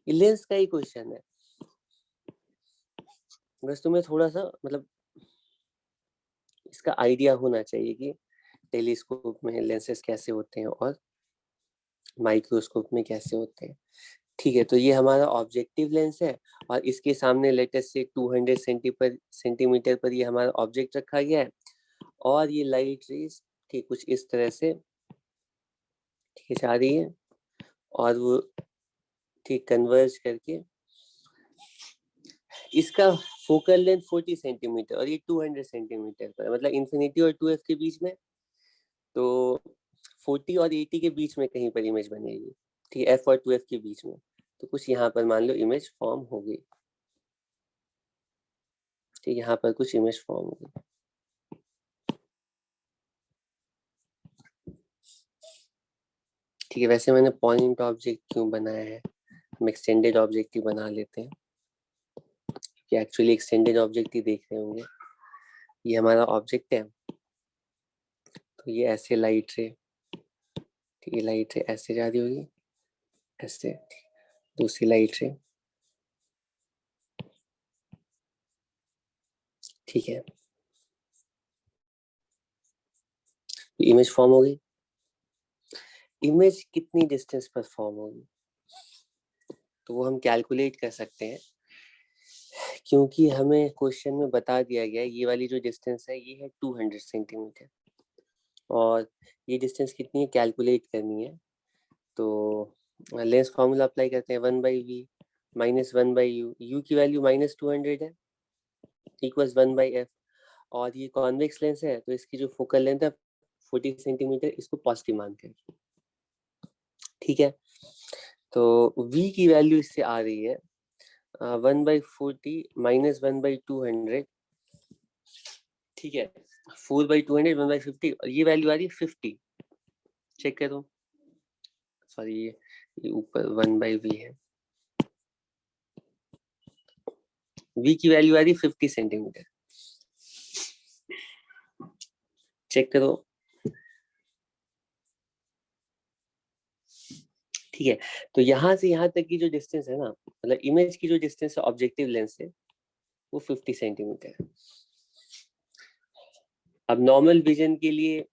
ये लेंस का ही क्वेश्चन है, बस तुम्हें थोड़ा सा मतलब इसका आइडिया होना चाहिए कि टेलीस्कोप में लेंसेज कैसे होते हैं और माइक्रोस्कोप में कैसे होते हैं। ठीक है, तो ये हमारा ऑब्जेक्टिव लेंस है और इसके सामने लेटेस्ट से 200 सेंटीमीटर पर ये हमारा ऑब्जेक्ट रखा गया है, और ये लाइट रेज ठीक कुछ इस तरह से ठीक जा रही है, और वो ठीक कन्वर्ज करके इसका फोकल लेंथ 40 सेंटीमीटर और ये 200 सेंटीमीटर पर, मतलब इन्फिनिटी और 2f के बीच में, तो 40 और 80 के बीच में कहीं पर इमेज बनेगी। ठीक है, f और 2f के बीच में, तो कुछ यहाँ पर मान लो इमेज फॉर्म होगी। ठीक, यहाँ पर कुछ इमेज फॉर्म होगी। ठीक है, वैसे मैंने पॉइंट ऑब्जेक्ट क्यों बनाया है, हम एक्सटेंडेड ऑब्जेक्ट ही बना लेते हैं, कि एक्चुअली एक्सटेंडेड ऑब्जेक्ट ही देख रहे होंगे। ये हमारा ऑब्जेक्ट है, तो ये ऐसे लाइट रे, ठीक है, लाइट रे ऐसे जा रही होगी, ऐसे दूसरी लाइट रे। ठीक है, इमेज फॉर्म हो गई। इमेज कितनी डिस्टेंस पर फॉर्म होगी, तो वो हम कैलकुलेट कर सकते हैं, क्योंकि हमें क्वेश्चन में बता दिया गया है ये वाली जो डिस्टेंस है ये है 200 सेंटीमीटर, और ये डिस्टेंस कितनी है कैलकुलेट करनी है। तो लेंस फॉर्मूला अप्लाई करते हैं, 1/v माइनस 1/u, u की वैल्यू -200 है, इक्वल्स 1/f। और ये कॉन्वेक्स लेंस है तो इसकी जो फोकल लेंथ है 40 सेंटीमीटर, इसको पॉजिटिव मानते हैं। ठीक है, तो v की वैल्यू इससे आ रही है 1/40 माइनस 1/200। ठीक है, 4/200 1/50, और ये वैल्यू आ रही है 50। चेक करो, सॉरी ये ऊपर 1/v है, v की वैल्यू आ रही है 50 सेंटीमीटर। चेक करो। ठीक है, तो यहाँ से यहाँ तक की जो डिस्टेंस है ना, मतलब इमेज की जो डिस्टेंस है ऑब्जेक्टिव लेंस से, वो 50 सेंटीमीटर है। अब नॉर्मल विजन के लिए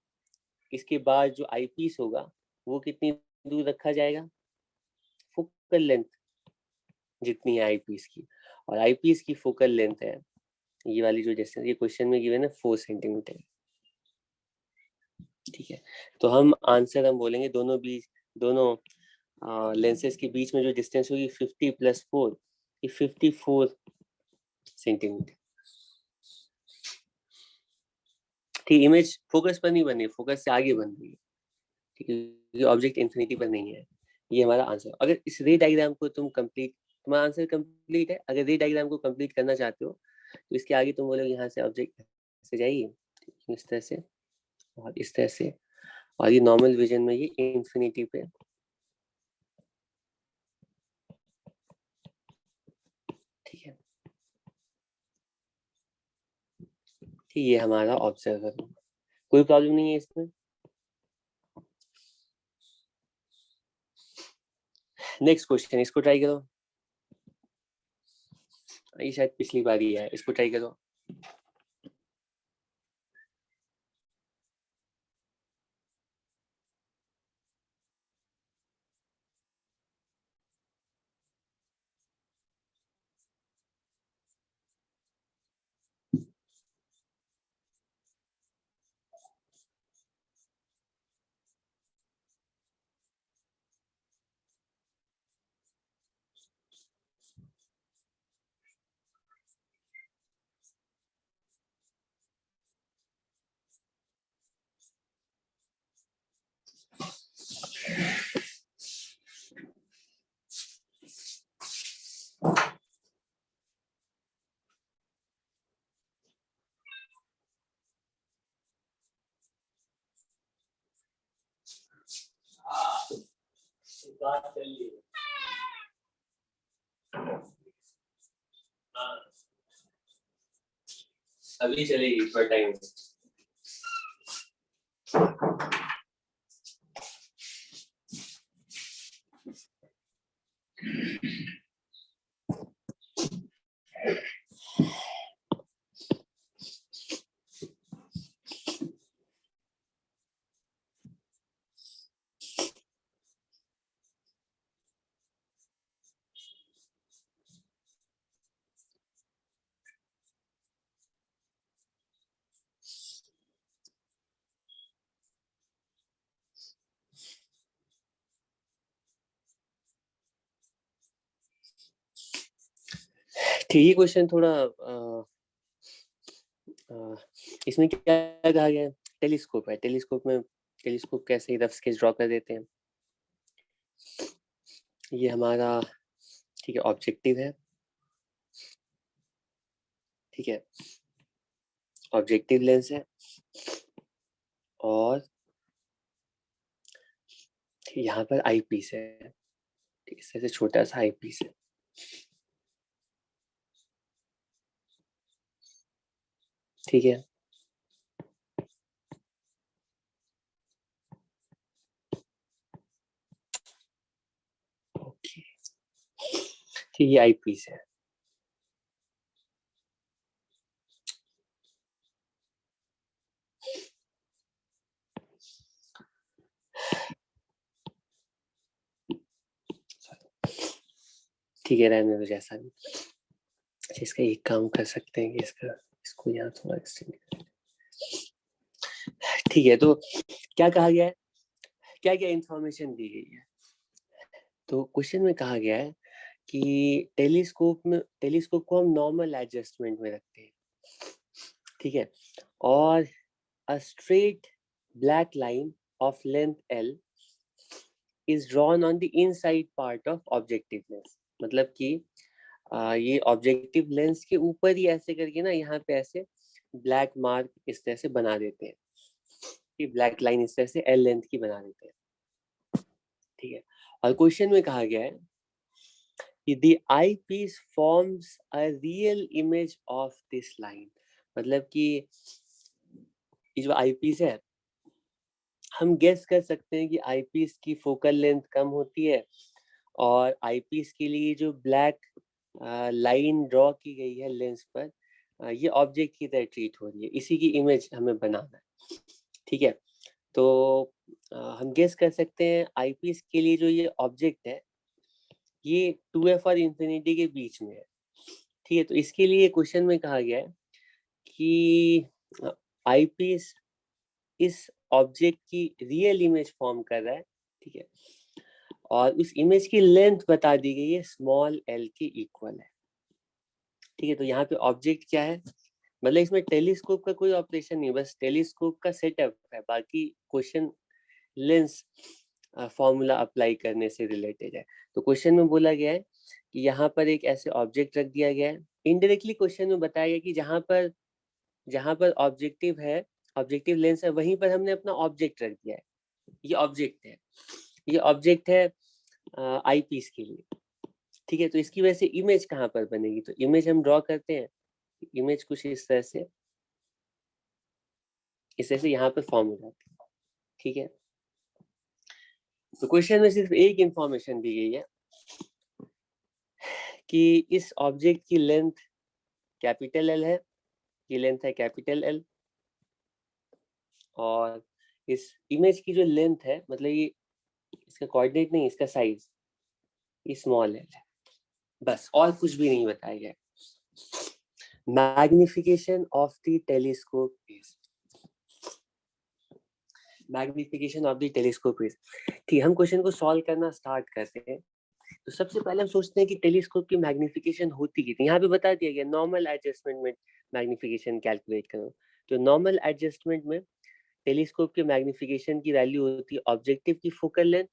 इसके बाद जो आईपीस होगा वो कितनी दूर रखा जाएगा, फोकल लेंथ जितनी है आईपीस की, और आईपीस की फोकल लेंथ है ये वाली जो डिस्टेंस, ये क्वेश्चन में गिवन है 4 सेंटीमीटर। ठीक है, तो हम आंसर हम बोलेंगे दोनों लेंसेज के बीच में जो डिस्टेंस होगी 50 + 4, ये 54 सेंटीमीटर। ठीक, इमेज फोकस पर नहीं बन रही है, फोकस से आगे बन रही है। ठीक है, ये ऑब्जेक्ट इंफिनिटी पर नहीं है। ये हमारा आंसर। अगर इस रे डायग्राम को तुम कंप्लीट, तुम्हारा आंसर कंप्लीट है। अगर रे डायग्राम को कंप्लीट करना चाहते हो तो इसके आगे तुम बोलोगे यहाँ से ऑब्जेक्ट से जाइए इस तरह से और इस तरह से, और ये नॉर्मल विजन में ये इंफिनिटी पे। ठीक है, ठीक, ये हमारा ऑब्जर्वर। कोई प्रॉब्लम नहीं है इसमें। नेक्स्ट क्वेश्चन, इसको ट्राई करो। ये शायद पिछली बार ही है, इसको ट्राई करो। बात चलिए। अभी चलेगी फॉर टाइम। ठीक है, क्वेश्चन थोड़ा इसमें क्या कहा गया है, टेलीस्कोप है। टेलीस्कोप में टेलीस्कोप कैसे रफ स्केच ड्रॉ कर देते हैं। ये हमारा, ठीक है, ऑब्जेक्टिव है। ठीक है, ऑब्जेक्टिव लेंस है, और यहाँ पर आई पीस है। ठीक है, इस तरह से छोटा सा आई पीस है। ठीक है, ओके, ठीक है, आई पीस है। ठीक है, रहने दो जैसा भी। अच्छा, इसका एक काम कर सकते हैं कि इसको यहाँ थोड़ा एक्सटेंड। ठीक है, तो क्या कहा गया है, क्या क्या इंफॉर्मेशन दी गई है। तो क्वेश्चन में कहा गया है कि टेलीस्कोप को हम नॉर्मल एडजस्टमेंट में रखते हैं, ठीक है, और a straight black line of length L is drawn on the inside part of objective lens. मतलब कि ये ऑब्जेक्टिव लेंस के ऊपर ही ऐसे करके ना यहाँ पे ऐसे ब्लैक मार्क इस तरह से बना देते हैं, कि ब्लैक लाइन इस तरह से L लेंथ की बना देते हैं, ठीक है। और क्वेश्चन में कहा गया है कि the eyepiece forms a real image of this line. मतलब कि ये जो आईपीस है, हम गेस कर सकते हैं कि आईपीस की फोकल लेंथ कम होती है और आईपीस के लिए जो ब्लैक लाइन ड्रॉ की गई है लेंस पर, ये ऑब्जेक्ट की तरह ट्रीट हो रही है, इसी की इमेज हमें बनाना है, ठीक है। तो हम गेस कर सकते हैं आईपीस के लिए जो ये ऑब्जेक्ट है ये 2f और इंफिनिटी के बीच में है, ठीक है। तो इसके लिए क्वेश्चन में कहा गया है कि आईपीस इस ऑब्जेक्ट की रियल इमेज फॉर्म कर रहा है, ठीक है, और उस इमेज की लेंथ बता दी गई है स्मॉल एल के इक्वल है, ठीक है। तो यहाँ पे ऑब्जेक्ट क्या है, मतलब इसमें टेलीस्कोप का कोई ऑपरेशन नहीं, बस टेलीस्कोप का सेटअप है, बाकी क्वेश्चन लेंस फॉर्मूला अप्लाई करने से रिलेटेड है। तो क्वेश्चन में बोला गया है कि यहाँ पर एक ऐसे ऑब्जेक्ट रख दिया गया है, इनडायरेक्टली क्वेश्चन में बताया गया कि जहाँ पर ऑब्जेक्टिव है, ऑब्जेक्टिव लेंस है, वहीं पर हमने अपना ऑब्जेक्ट रख दिया है, ये ऑब्जेक्ट है आईपीस के लिए, ठीक है। तो इसकी वजह से इमेज कहाँ पर बनेगी, तो इमेज हम ड्रॉ करते हैं, इमेज कुछ इस तरह से यहाँ पर फॉर्म हो जाती है, ठीक है। तो क्वेश्चन में सिर्फ एक इंफॉर्मेशन दी गई है कि इस ऑब्जेक्ट की लेंथ कैपिटल एल है, ये लेंथ है कैपिटल एल, और इस इमेज की जो लेंथ है, मतलब ये इसका कोऑर्डिनेट नहीं, इसका साइज ये स्मॉल एल है, बस, और कुछ भी नहीं बताया गया। Magnification of the telescope is, magnification of the telescope is, ठीक, हम क्वेश्चन को सॉल्व करना स्टार्ट करते हैं। तो सबसे पहले हम सोचते हैं कि टेलीस्कोप की मैग्निफिकेशन होती कितनी, यहाँ पे बता दिया गया नॉर्मल एडजस्टमेंट में मैग्निफिकेशन कैलकुलेट करो। तो नॉर्मल एडजस्टमेंट में टेलीस्कोप के मैग्निफिकेशन की वैल्यू होती है ऑब्जेक्टिव की फोकल लेंथ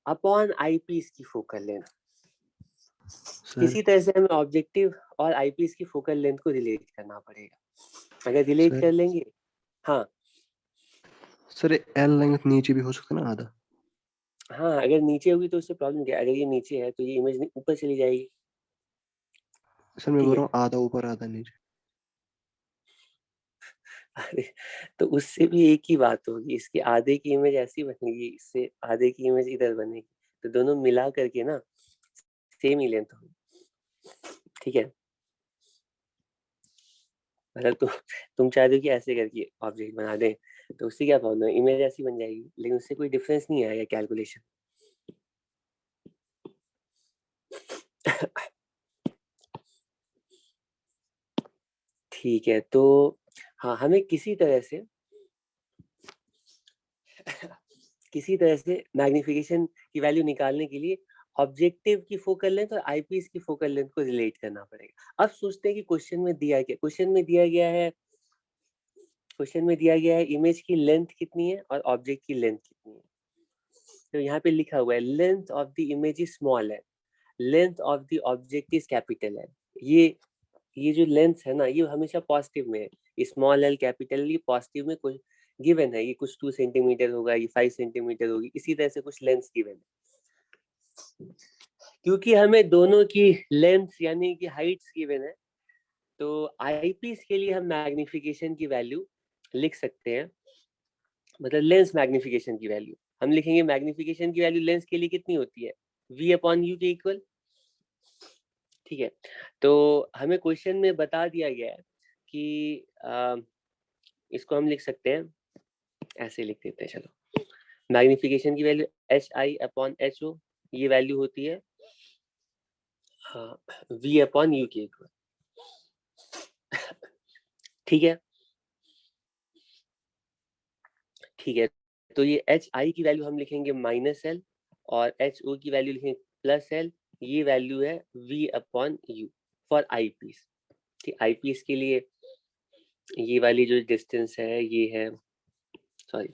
अपॉन आईपीस की फोकल लेंथ। किसी तरह से हमें ऑब्जेक्टिव और आईपीस की फोकल लेंथ को रिलेट करना पड़ेगा, अगर रिलेट कर लेंगे, हाँ सर एल लेंथ नीचे भी हो सकता है ना आधा? हाँ, अगर नीचे होगी तो उससे प्रॉब्लम क्या है, अगर ये नीचे है तो ये इमेज ऊपर चली जाएगी। सर मैं बोल रहा हूँ आधा ऊपर आधा नीचे। अरे तो उससे भी एक ही बात होगी, इसके आधे की इमेज ऐसी बनेगी, इससे आधे की इमेज इधर बनेगी, तो दोनों मिला करके ना सेम ही लेंथ होगी, ठीक है। मतलब तुम चाहते हो कि ऐसे करके ऑब्जेक्ट बना दें, तो उससे क्या प्रॉब्लम है, इमेज ऐसी बन जाएगी, लेकिन उससे कोई डिफरेंस नहीं आएगा कैलकुलेशन। ठीक है, तो हाँ, हमें किसी तरह से मैग्निफिकेशन की वैल्यू निकालने के लिए ऑब्जेक्टिव की फोकल लेंथ और आईपीस की फोकल लेंथ को रिलेट करना पड़ेगा। अब सोचते हैं कि क्वेश्चन में दिया गया है इमेज की लेंथ कितनी है और ऑब्जेक्ट की लेंथ कितनी है। तो यहाँ पे लिखा हुआ है length of the image is small है, length of the object is capital है। ये जो लेंथ है ना, ये हमेशा पॉजिटिव में है, स्मॉल एल कैपिटल ये पॉजिटिव में कुछ गिवन है, ये कुछ 2 सेंटीमीटर होगा, ये 5 सेंटीमीटर होगी, इसी तरह से कुछ लेंथ गिवन है। क्योंकि हमें दोनों की लेंथ यानी कि हाइट्स गिवन है, तो आईपीस के लिए हम मैग्निफिकेशन की वैल्यू लिख सकते हैं, मतलब लेंस मैग्निफिकेशन की वैल्यू हम लिखेंगे, मैग्निफिकेशन की वैल्यू लेंस के लिए कितनी होती है, v अपॉन यू के इक्वल, ठीक है। तो हमें क्वेश्चन में बता दिया गया है कि इसको हम लिख सकते हैं, ऐसे लिख देते हैं, चलो, मैग्निफिकेशन की value H I upon H O, ये वैल्यू होती है v अपॉन यू के इक्वल, ठीक है। ठीक है, तो ये एच आई की वैल्यू हम लिखेंगे माइनस एल और एच ओ की वैल्यू लिखेंगे प्लस एल, ये वैल्यू है V upon U for eyepiece. ठीक, आई पीस के लिए ये वाली जो डिस्टेंस है ये है, सॉरी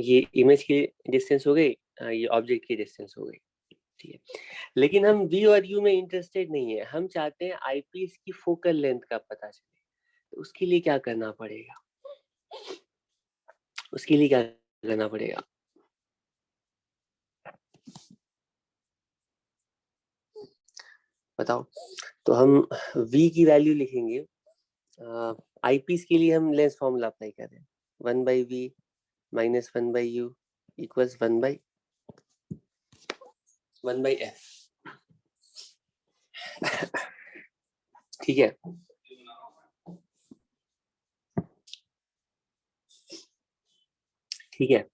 ये इमेज की डिस्टेंस हो गई, ये ऑब्जेक्ट की डिस्टेंस हो गई। ठीक है, लेकिन हम वी और यू में इंटरेस्टेड नहीं है, हम चाहते हैं आई पीस की फोकल लेंथ का पता चले। तो उसके लिए क्या करना पड़ेगा, उसके लिए क्या करना पड़ेगा? बताओ। तो हम v की वैल्यू लिखेंगे, आई पीस के लिए हम लेंस फॉर्मूला अप्लाई कर रहे हैं, 1/v minus 1/u equals 1/f। ठीक है, ठीक है।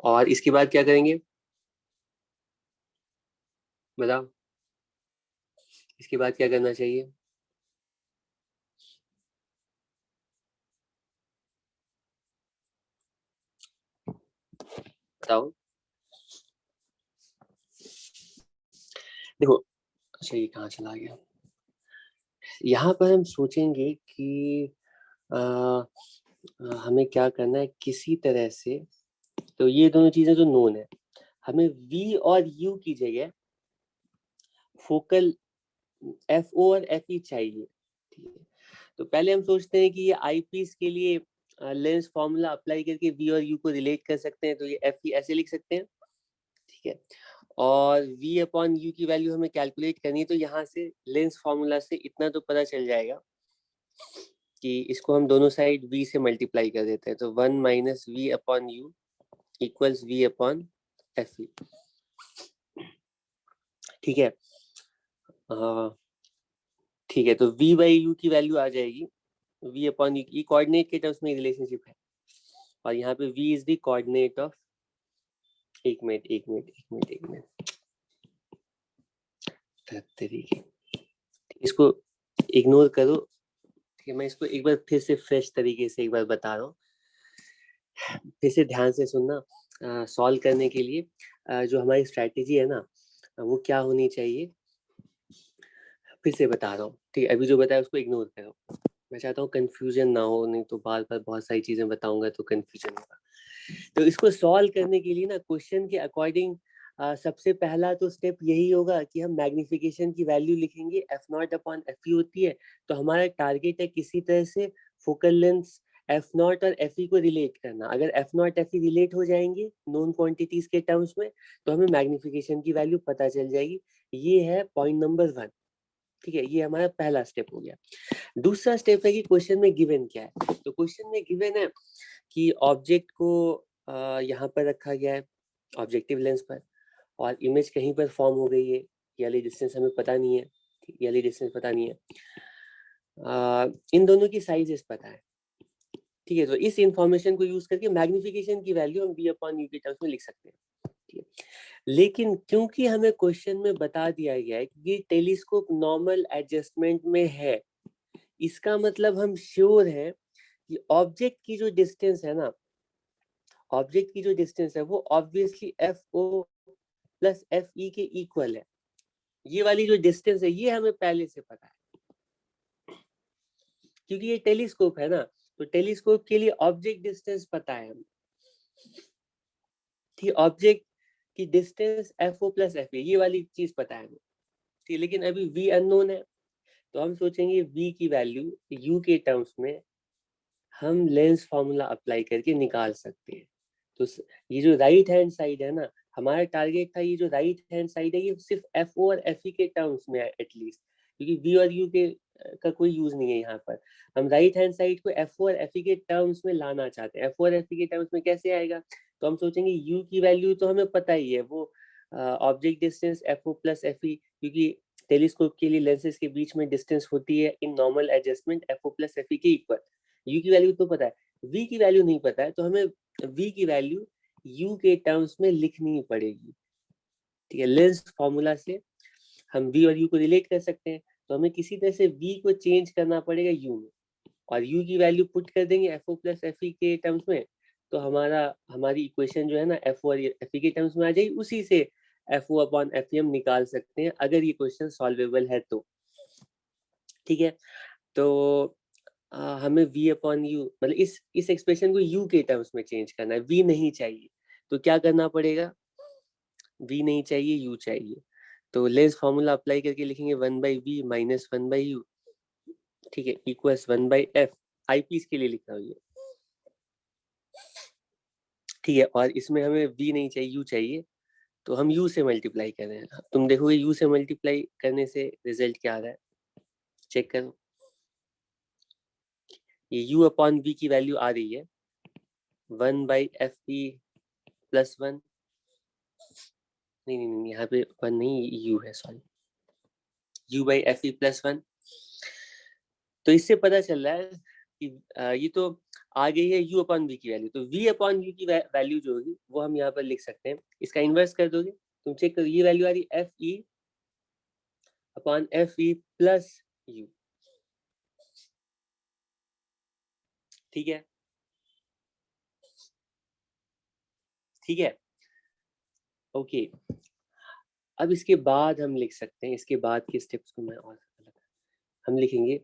और इसके बाद क्या करेंगे बताओ, इसके बाद क्या करना चाहिए? बताओ। देखो, अच्छा ये कहाँ चला गया? यहाँ पर हम सोचेंगे कि हमें क्या करना है किसी तरह से। तो ये दोनों चीजें तो नोन है, हमें v और u की जगह फोकल एफ ओ और एफ ई चाहिए। ठीक है, तो पहले हम सोचते हैं कि ये आई पीस के लिए लेंस फॉर्मूला अप्लाई करके v और u को रिलेट कर सकते हैं, तो ये एफ ई ऐसे लिख सकते हैं। ठीक है, और v अपॉन u की वैल्यू हमें कैलकुलेट करनी है, तो यहाँ से लेंस फॉर्मूला से इतना तो पता चल जाएगा कि इसको हम दोनों साइड v से मल्टीप्लाई कर देते हैं, तो 1 minus V upon U equals v upon F E. ठीक है, ठीक है, तो v बाई यू की वैल्यू आ जाएगी v अपॉन यू की, कोऑर्डिनेट के टर्म्स में रिलेशनशिप है, और यहाँ पे v is the coordinate of, एक मिनट तरीके, इसको इग्नोर करो। ठीक है, मैं इसको एक बार फिर से फ्रेश तरीके से एक बार बता रहा हूँ, फिर से ध्यान से सुनना। सॉल्व करने के लिए जो हमारी स्ट्रैटेजी है ना, वो क्या होनी चाहिए, फिर से बता रहा हूँ। ठीक है, अभी जो बताया उसको इग्नोर करो, मैं चाहता हूँ कंफ्यूजन ना हो, नहीं तो बार बार बहुत सारी चीजें बताऊंगा तो कंफ्यूजन होगा। तो इसको सॉल्व करने के लिए ना क्वेश्चन के अकॉर्डिंग सबसे पहला तो स्टेप यही होगा कि हम मैग्निफिकेशन की वैल्यू लिखेंगे, एफ नॉट अपॉन एफ ई होती है, तो हमारा टारगेट है किसी तरह से फोकल लेंथ एफ नॉट और एफ ई को रिलेट करना। अगर F not F E relate हो जाएंगे नॉन क्वांटिटीज के टर्म्स में, तो हमें मैग्निफिकेशन की वैल्यू पता चल जाएगी। ये है पॉइंट नंबर 1। ठीक है, ये हमारा पहला स्टेप हो गया। दूसरा स्टेप है कि क्वेश्चन में गिवन क्या है। तो क्वेश्चन में गिवन है कि ऑब्जेक्ट को यहाँ पर रखा गया है ऑब्जेक्टिव लेंस पर, और इमेज कहीं पर फॉर्म हो गई है, ये वाली डिस्टेंस हमें पता नहीं है, ये वाली डिस्टेंस पता नहीं है, इन दोनों की साइजेस पता है। ठीक है, तो इस इंफॉर्मेशन को यूज करके मैग्निफिकेशन की वैल्यू हम बी अपॉन यू के टर्म्स में लिख सकते हैं। ठीक है, लेकिन क्योंकि हमें क्वेश्चन में बता दिया गया है कि ये टेलीस्कोप नॉर्मल एडजस्टमेंट में है, इसका मतलब हम श्योर है कि ऑब्जेक्ट की जो डिस्टेंस है ना, ऑब्जेक्ट की जो डिस्टेंस है वो obviously F O plus F E के इक्वल है। ये वाली जो डिस्टेंस है ये हमें पहले से पता है, क्योंकि ये टेलीस्कोप है ना, तो टेलीस्कोप के लिए ऑब्जेक्ट डिस्टेंस पता है हमें। ठीक, ऑब्जेक्ट की distance F O plus F E, ये वाली चीज पता है हमें। ठीक, लेकिन अभी वी अननोन है, तो हम सोचेंगे v की वैल्यू u के टर्म्स में हम लेंस फॉर्मूला अप्लाई करके निकाल सकते हैं। तो ये जो राइट हैंड साइड है ना, हमारा टारगेट था ये जो राइट हैंड साइड है ये सिर्फ एफ ओ और एफ ई के टर्म्स में है एटलीस्ट, क्योंकि वी और यू के का कोई यूज नहीं है यहाँ पर। हम राइट हैंड साइड को एफ ओ और एफ ई के टर्म्स में लाना चाहते हैं। एफ ओ और एफ ई के टर्म्स में कैसे आएगा, तो हम सोचेंगे यू की वैल्यू तो हमें पता ही है, वो object distance F O plus F E, क्योंकि टेलीस्कोप के लिए लेंसेज के बीच में डिस्टेंस होती है in normal adjustment F O plus F E के इक्वल। यू की वैल्यू तो पता है, v की वैल्यू नहीं पता है, तो हमें v की वैल्यू u के टर्म्स में लिखनी पड़ेगी। ठीक है, लेंस फॉर्मूला से हम v और u को रिलेट कर सकते हैं, तो हमें किसी तरह से v को चेंज करना पड़ेगा u में, और u की वैल्यू पुट कर देंगे fo प्लस fe के टर्म्स में, तो हमारी इक्वेशन जो है ना एफ और एफ के टर्म्स में आ जाएगी, उसी से एफ ओ अपॉन एफ हम निकाल सकते हैं अगर ये क्वेश्चन सॉल्वेबल है तो। ठीक है, तो हमें v अपॉन यू मतलब इस एक्सप्रेशन को u के टर्म्स में चेंज करना है, v नहीं चाहिए तो क्या करना पड़ेगा, v नहीं चाहिए u चाहिए, तो लेंस फॉर्मूला अप्लाई करके लिखेंगे 1/v माइनस 1/u, ठीक है, इक्वल्स 1/f, आई पीस के लिए लिख रहा हूँ ये, ठीक है, और इसमें हमें v नहीं चाहिए u चाहिए, तो हम u से मल्टीप्लाई कर रहे हैं। तुम देखोगे u से मल्टीप्लाई करने से रिजल्ट क्या आ रहा है, चेक करो, ये u अपॉन v की वैल्यू आ रही है 1/fe प्लस 1, नहीं यहाँ पे 1 नहीं, u है, सॉरी, u/fe प्लस 1। तो इससे पता चल रहा है कि ये तो आ गई है u अपॉन v की वैल्यू, तो v अपॉन u की वैल्यू जो होगी वो हम यहाँ पर लिख सकते हैं, इसका इन्वर्स कर दोगे, तुम चेक करो, ये वैल्यू आ रही है fe upon fe plus u, ठीक है, ठीक है, ओके। अब इसके बाद हम लिख सकते हैं, इसके बाद के स्टेप्स को मैं और हम लिखेंगे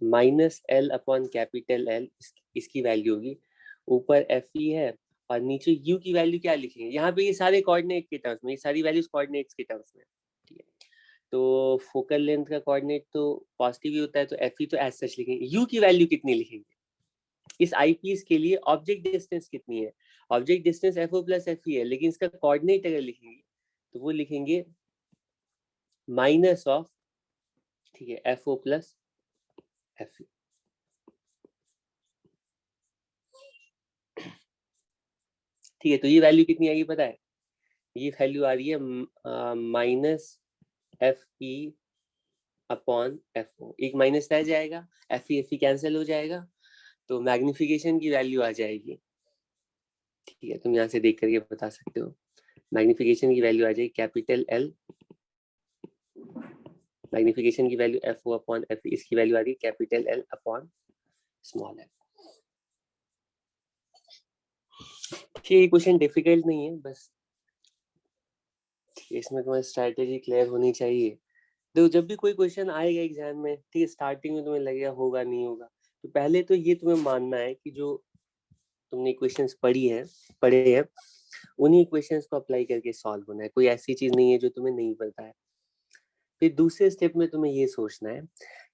minus L upon capital L, इसकी वैल्यू होगी, ऊपर एफ ई है और नीचे यू की वैल्यू क्या लिखेंगे, यहाँ पे ये सारे कोऑर्डिनेट के टर्म्स में, ये सारी वैल्यूज कोऑर्डिनेट्स के टर्म्स में, ठीक है, तो फोकल लेंथ का कोऑर्डिनेट तो पॉजिटिव ही होता है, तो एफ ई तो एज सच लिखेंगे, यू की वैल्यू कितनी लिखेंगे, इस आई पीस के लिए ऑब्जेक्ट डिस्टेंस कितनी है, object distance F O plus F E है, लेकिन इसका कोऑर्डिनेट अगर लिखेंगे तो वो लिखेंगे माइनस ऑफ, ठीक है, F O plus F E, ठीक है, तो ये वैल्यू कितनी आएगी पता है, ये वैल्यू आ रही है minus F E upon F O, एक माइनस रह जाएगा, एफ ई कैंसिल हो जाएगा, तो मैग्निफिकेशन की वैल्यू आ जाएगी, ठीक है, तुम यहाँ से देख करके बता सकते हो, मैग्निफिकेशन की वैल्यू आ जाएगी कैपिटल एल, मैग्निफिकेशन की value F O upon F, इसकी वैल्यू आ रही है capital L upon small L. ये क्वेश्चन डिफिकल्ट नहीं है, बस इसमें तुम्हारी स्ट्रैटेजी क्लियर होनी चाहिए। देखो जब भी कोई क्वेश्चन आएगा एग्जाम में, ठीक है, स्टार्टिंग में तुम्हें लगेगा होगा नहीं होगा, तो पहले तो ये तुम्हें मानना है कि जो तुमने क्वेश्चंस पढ़े हैं उन्हीं क्वेश्चंस को अप्लाई करके सॉल्व होना है, कोई ऐसी चीज नहीं है जो तुम्हें नहीं पता है। फिर दूसरे स्टेप में तुम्हें ये सोचना है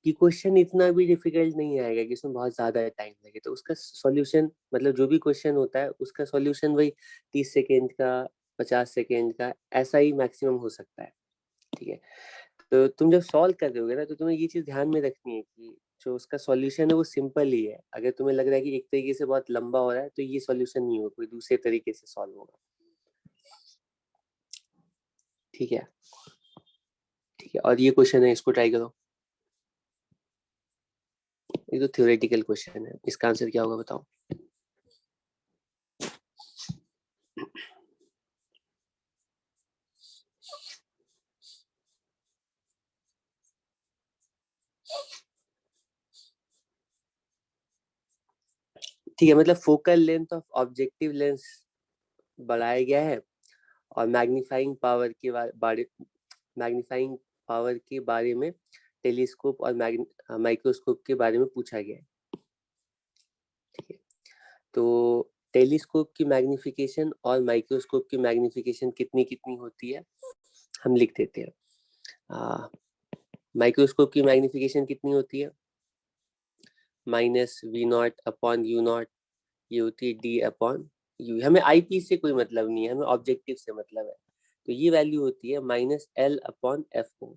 कि क्वेश्चन इतना भी डिफिकल्ट नहीं आएगा कि उसमें बहुत ज्यादा टाइम लगे, तो उसका सॉल्यूशन मतलब जो भी क्वेश्चन होता है उसका सॉल्यूशन वही 30 सेकेंड का, 50 सेकेंड का, ऐसा ही मैक्सिमम हो सकता है, ठीक है। तो तुम जब सॉल्व कर रहे होगे ना, तो तुम्हें ये चीज ध्यान में रखनी है कि जो उसका सॉल्यूशन है वो सिंपल ही है, अगर तुम्हें लग रहा है कि एक तरीके से बहुत लंबा हो रहा है तो ये सॉल्यूशन नहीं होगा, कोई दूसरे तरीके से सॉल्व होगा, ठीक है, ठीक है। और ये क्वेश्चन है, इसको ट्राई करो, ये तो थ्योरेटिकल क्वेश्चन है, इसका आंसर क्या होगा बताओ। ठीक है, मतलब focal length of objective lens बढ़ाया गया है और मैग्नीफाइंग पावर के बारे में टेलीस्कोप और माइक्रोस्कोप के बारे में पूछा गया है, ठीक है। तो टेलीस्कोप की मैग्निफिकेशन और माइक्रोस्कोप की मैग्निफिकेशन कितनी कितनी होती है हम लिख देते हैं। माइक्रोस्कोप की मैग्निफिकेशन कितनी होती है, minus V naught upon U naught, ये होती है डी अपॉन यू, हमें आई पीस से कोई मतलब नहीं है, हमें ऑब्जेक्टिव से मतलब है, तो ये वैल्यू होती है minus L upon F O,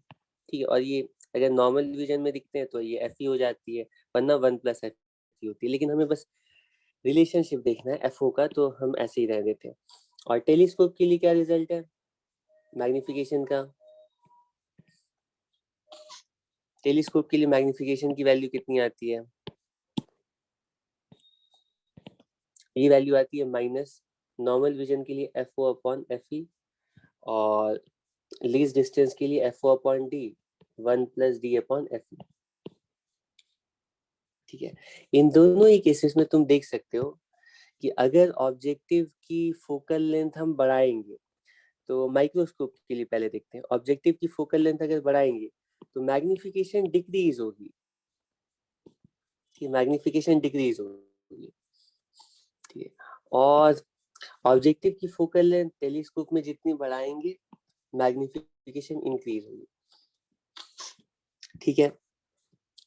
ठीक है, और ये अगर नॉर्मल डिवीजन में दिखते हैं तो ये एफ ई हो जाती है, वरना 1 प्लस एफ ई होती है, लेकिन हमें बस रिलेशनशिप देखना है एफ ओ का, तो हम ऐसे ही रह देते हैं। और टेलीस्कोप के लिए क्या रिजल्ट है मैग्निफिकेशन का, टेलीस्कोप के लिए मैग्निफिकेशन की वैल्यू कितनी आती है, ये वैल्यू आती है माइनस नॉर्मल विजन के लिए F O upon F E, और लीस्ट डिस्टेंस के लिए F O upon D, 1 plus D upon F E, ठीक है। इन दोनों ही केसेस में तुम देख सकते हो कि अगर ऑब्जेक्टिव की फोकल लेंथ हम बढ़ाएंगे, तो माइक्रोस्कोप के लिए पहले देखते हैं। ऑब्जेक्टिव की फोकल लेंथ अगर बढ़ाएंगे तो मैग्निफिकेशन डिक्रीज होगी, कि मैग्निफिकेशन डिक्रीज होगी, ठीक है। और ऑब्जेक्टिव की फोकल लेंथ टेलीस्कोप में जितनी बढ़ाएंगे मैग्निफिकेशन इंक्रीज होगी, ठीक है।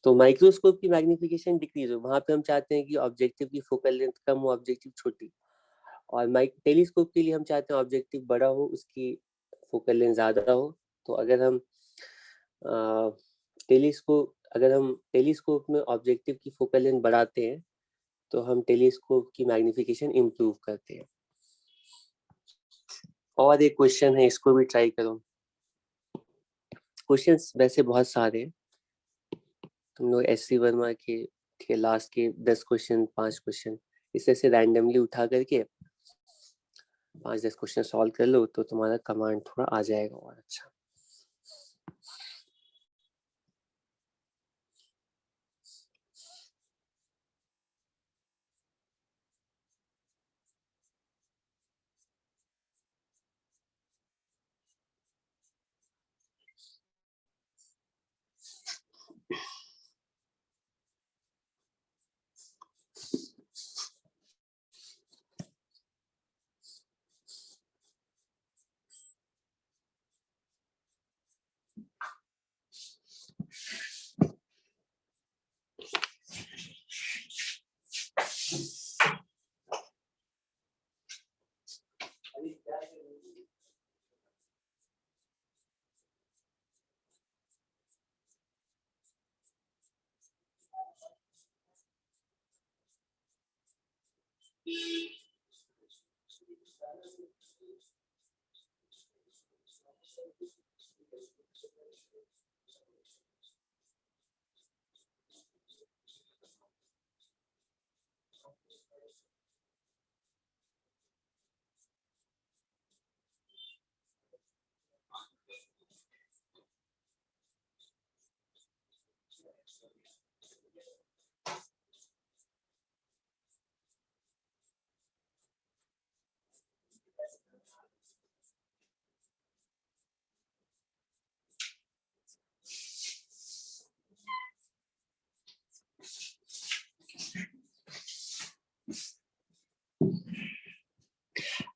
तो माइक्रोस्कोप की मैग्निफिकेशन डिक्रीज हो, वहां पे हम चाहते हैं कि ऑब्जेक्टिव की फोकल लेंथ कम हो, ऑब्जेक्टिव छोटी। और टेलीस्कोप के लिए हम चाहते हैं ऑब्जेक्टिव बड़ा हो, उसकी फोकल लेंथ ज्यादा हो। तो अगर हम टेलीस्कोप में ऑब्जेक्टिव की फोकल लेंथ बढ़ाते हैं तो हम टेलीस्कोप की मैग्निफिकेशन इम्प्रूव करते हैं। और एक क्वेश्चन है, इसको भी ट्राई करो। क्वेश्चंस वैसे बहुत सारे हैं, तुम लोग एससी वर्मा के लास्ट के 10 क्वेश्चन 5 क्वेश्चन इससे से रैंडमली उठा करके 5-10 क्वेश्चन सॉल्व कर लो तो तुम्हारा कमांड थोड़ा आ जाएगा और अच्छा।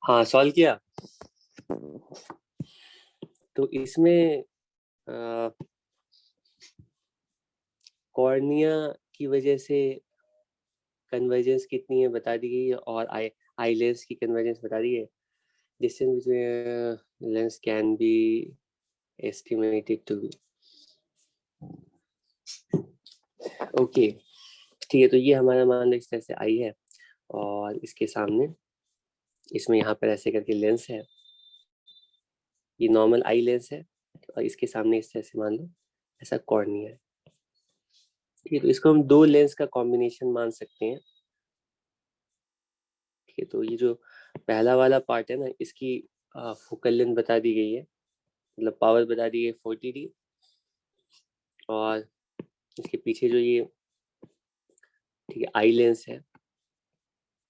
हाँ, सॉल्व किया। तो इसमें कॉर्निया की वजह से कन्वर्जेंस कितनी है बता दी गई है, और आई लेंस की कन्वर्जेंस बता दी है। Distance between lens can be estimated to be okay, ठीक है। तो ये हमारा मान लो इस तरह से आई है, और इसके सामने इसमें यहाँ पर ऐसे करके लेंस है, ये नॉर्मल आई लेंस है, और इसके सामने इस तरह से मान लो ऐसा कॉर्निया है, ठीक है। तो इसको हम दो लेंस का कॉम्बिनेशन मान सकते हैं, ठीक है। तो ये जो पहला वाला पार्ट है ना, इसकी फोकल लेंथ बता दी गई है, मतलब पावर बता दी गई 40D, और इसके पीछे जो ये, ठीक है, आई लेंस है,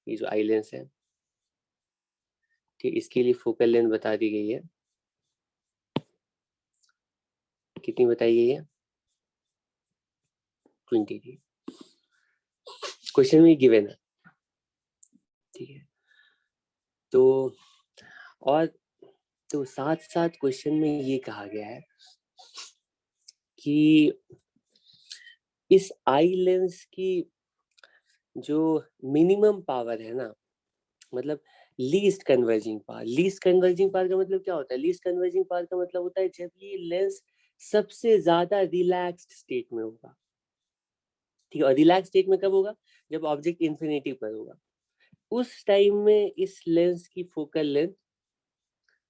ये जो आई लेंस है, ठीक, इसके लिए फोकल लेंथ बता दी गई है, कितनी बताई गई है? 20D। क्वेश्चन में गिवन है, ठीक है। तो और तो साथ साथ क्वेश्चन में ये कहा गया है कि इस आई लेंस की जो मिनिमम पावर है ना, मतलब least converging power. Least converging power का मतलब क्या होता है? लीस्ट कन्वर्जिंग पावर का मतलब होता है जब ये लेंस सबसे ज्यादा रिलैक्स्ड स्टेट में होगा, ठीक है। और रिलैक्स स्टेट में कब होगा? जब ऑब्जेक्ट इन्फिनिटी पर होगा। उस टाइम में इस लेंस की फोकल लेंथ,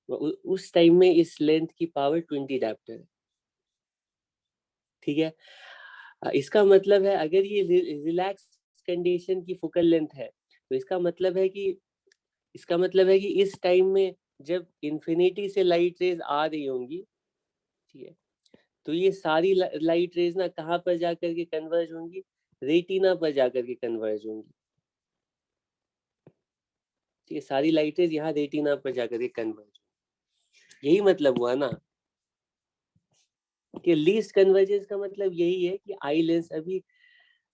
उस टाइम में इस लेंथ की पावर 20 डायप्टर है, ठीक है। इसका मतलब है अगर ये रिलैक्स कंडीशन की फोकल लेंथ है, तो इसका मतलब है कि इस टाइम में जब इन्फिनिटी से लाइट रेज आ रही होंगी, ठीक है, तो ये सारी लाइट रेज ना कहाँ पर जाकर के कन्वर्ज होंगी? रेटिना पर जाकर के कन्वर्ज होंगी, ठीक है, सारी लाइट रेज यहाँ रेटिना पर जाकर के कन्वर्ज, यही मतलब हुआ ना कि लीस्ट कन्वर्जेंस का मतलब यही है कि आई लेंस अभी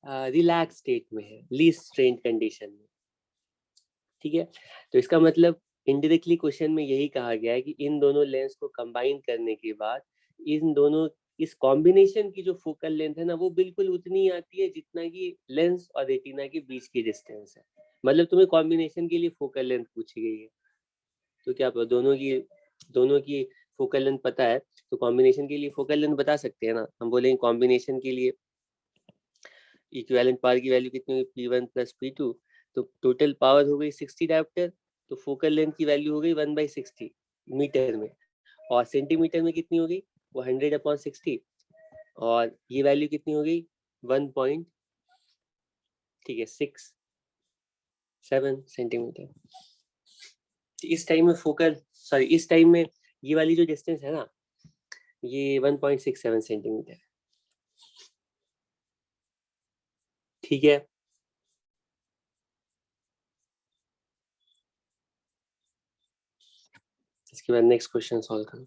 रिलैक्स स्टेट में है, लीस्ट स्ट्रेन कंडीशन में। ठीक है, तो इसका मतलब इनडायरेक्टली क्वेश्चन में यही कहा गया है कि इन दोनों लेंस को कंबाइन करने के बाद इन दोनों इस कॉम्बिनेशन की जो फोकल लेंथ है ना वो बिल्कुल उतनी आती है जितना कि लेंस और रेटिना के बीच की डिस्टेंस है। मतलब तुम्हें कॉम्बिनेशन के लिए फोकल लेंथ पूछी गई है, तो क्या दोनों की फोकल लेंथ पता है तो कॉम्बिनेशन के लिए फोकल लेंथ बता सकते हैं ना। हम बोलेंगे कॉम्बिनेशन के लिए इक्विवेलेंट पावर की वैल्यू कितनी होगी, P1 प्लस P2, तो टोटल पावर हो गई 60 डायोप्टर, तो फोकल लेंथ की वैल्यू हो गई 1/60 मीटर में, और सेंटीमीटर में कितनी होगी वो 100/60, और ये वैल्यू कितनी हो गई 1 पॉइंट, ठीक है 6-7 सेंटीमीटर। इस टाइम में ये वाली जो डिस्टेंस है ना ये 1.67 सेंटीमीटर, ठीक है। इसके बाद नेक्स्ट क्वेश्चन सॉल्व करो।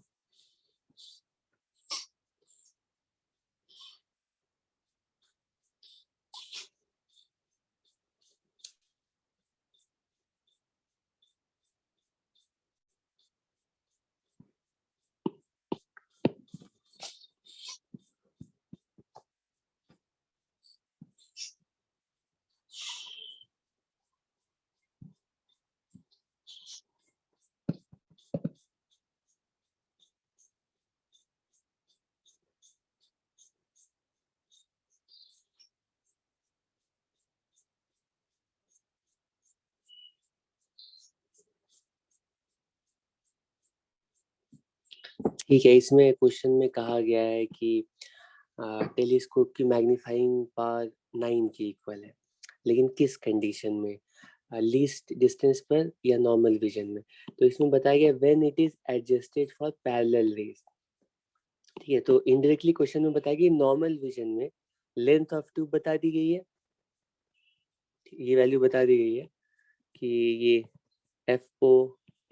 ठीक है, इसमें क्वेश्चन में कहा गया है कि टेलीस्कोप की मैग्नीफाइंग पावर 9 के इक्वल है, लेकिन किस कंडीशन में, लीस्ट डिस्टेंस पर या नॉर्मल विजन में। तो इसमें बताया गया when it is adjusted for parallel raise. ठीक है, तो इनडायरेक्टली क्वेश्चन में बताया कि नॉर्मल विजन में लेंथ ऑफ ट्यूब बता दी गई है, ये वैल्यू बता दी गई है कि ये FO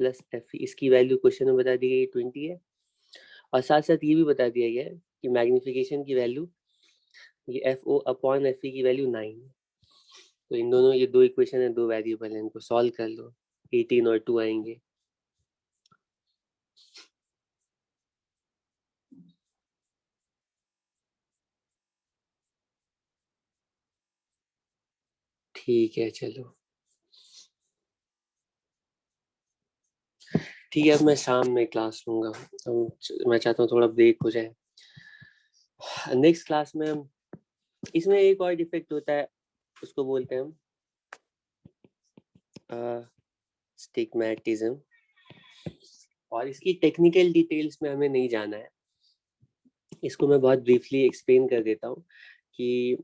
प्लस FE, इसकी वैल्यू क्वेश्चन में बता दी गई 20 है, और साथ साथ ये भी बता दिया गया है कि मैग्निफिकेशन की वैल्यू ये FO/FE की वैल्यू 9 है। तो इन दोनों ये दो इक्वेशन है, दो वेरिएबल है, इनको सॉल्व कर लो, 18 और 2 आएंगे। ठीक है चलो, ठीक है, अब मैं शाम में क्लास लूंगा, मैं चाहता हूँ थोड़ा ब्रेक हो जाए। नेक्स्ट क्लास में हम, इसमें एक और डिफेक्ट होता है, उसको बोलते हैं हम स्टिग्मैटिज्म, और इसकी टेक्निकल डिटेल्स में हमें नहीं जाना है, इसको मैं बहुत ब्रीफली एक्सप्लेन कर देता हूँ कि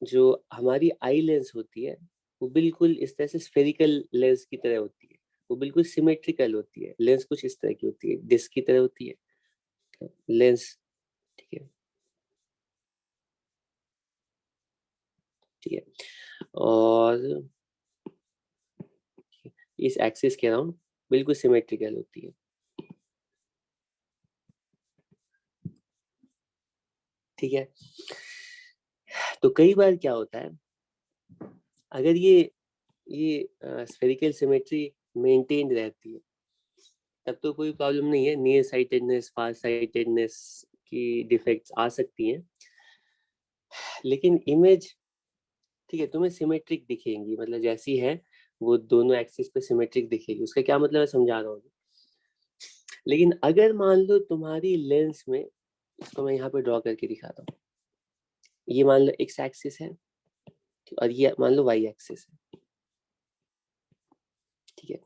जो हमारी आई लेंस होती है वो बिल्कुल इस तरह से स्फेरिकल लेंस की तरह होती है, वो बिल्कुल सिमेट्रिकल होती है। लेंस कुछ इस तरह की होती है, डिस्क की तरह होती है लेंस, ठीक है, ठीक है, और इस एक्सिस के अराउंड बिल्कुल सिमेट्रिकल होती है। ठीक है, तो कई बार क्या होता है, अगर ये स्फेरिकल सिमेट्री मेंटेन्ड रहती है तब तो कोई प्रॉब्लम नहीं है, नियर साइटेडनेस फार साइटेडनेस की डिफेक्ट्स आ सकती हैं, लेकिन इमेज, ठीक है, तुम्हें सिमेट्रिक दिखेंगी, मतलब जैसी है वो दोनों एक्सिस पे सिमेट्रिक दिखेगी। उसका क्या मतलब है समझा रहा हूँ, लेकिन अगर मान लो तुम्हारी लेंस में, इसको मैं यहाँ पे ड्रॉ करके दिखाता हूँ, ये मान लो एक्स एक्सिस है और ये मान लो वाई एक्सिस है, ठीक है,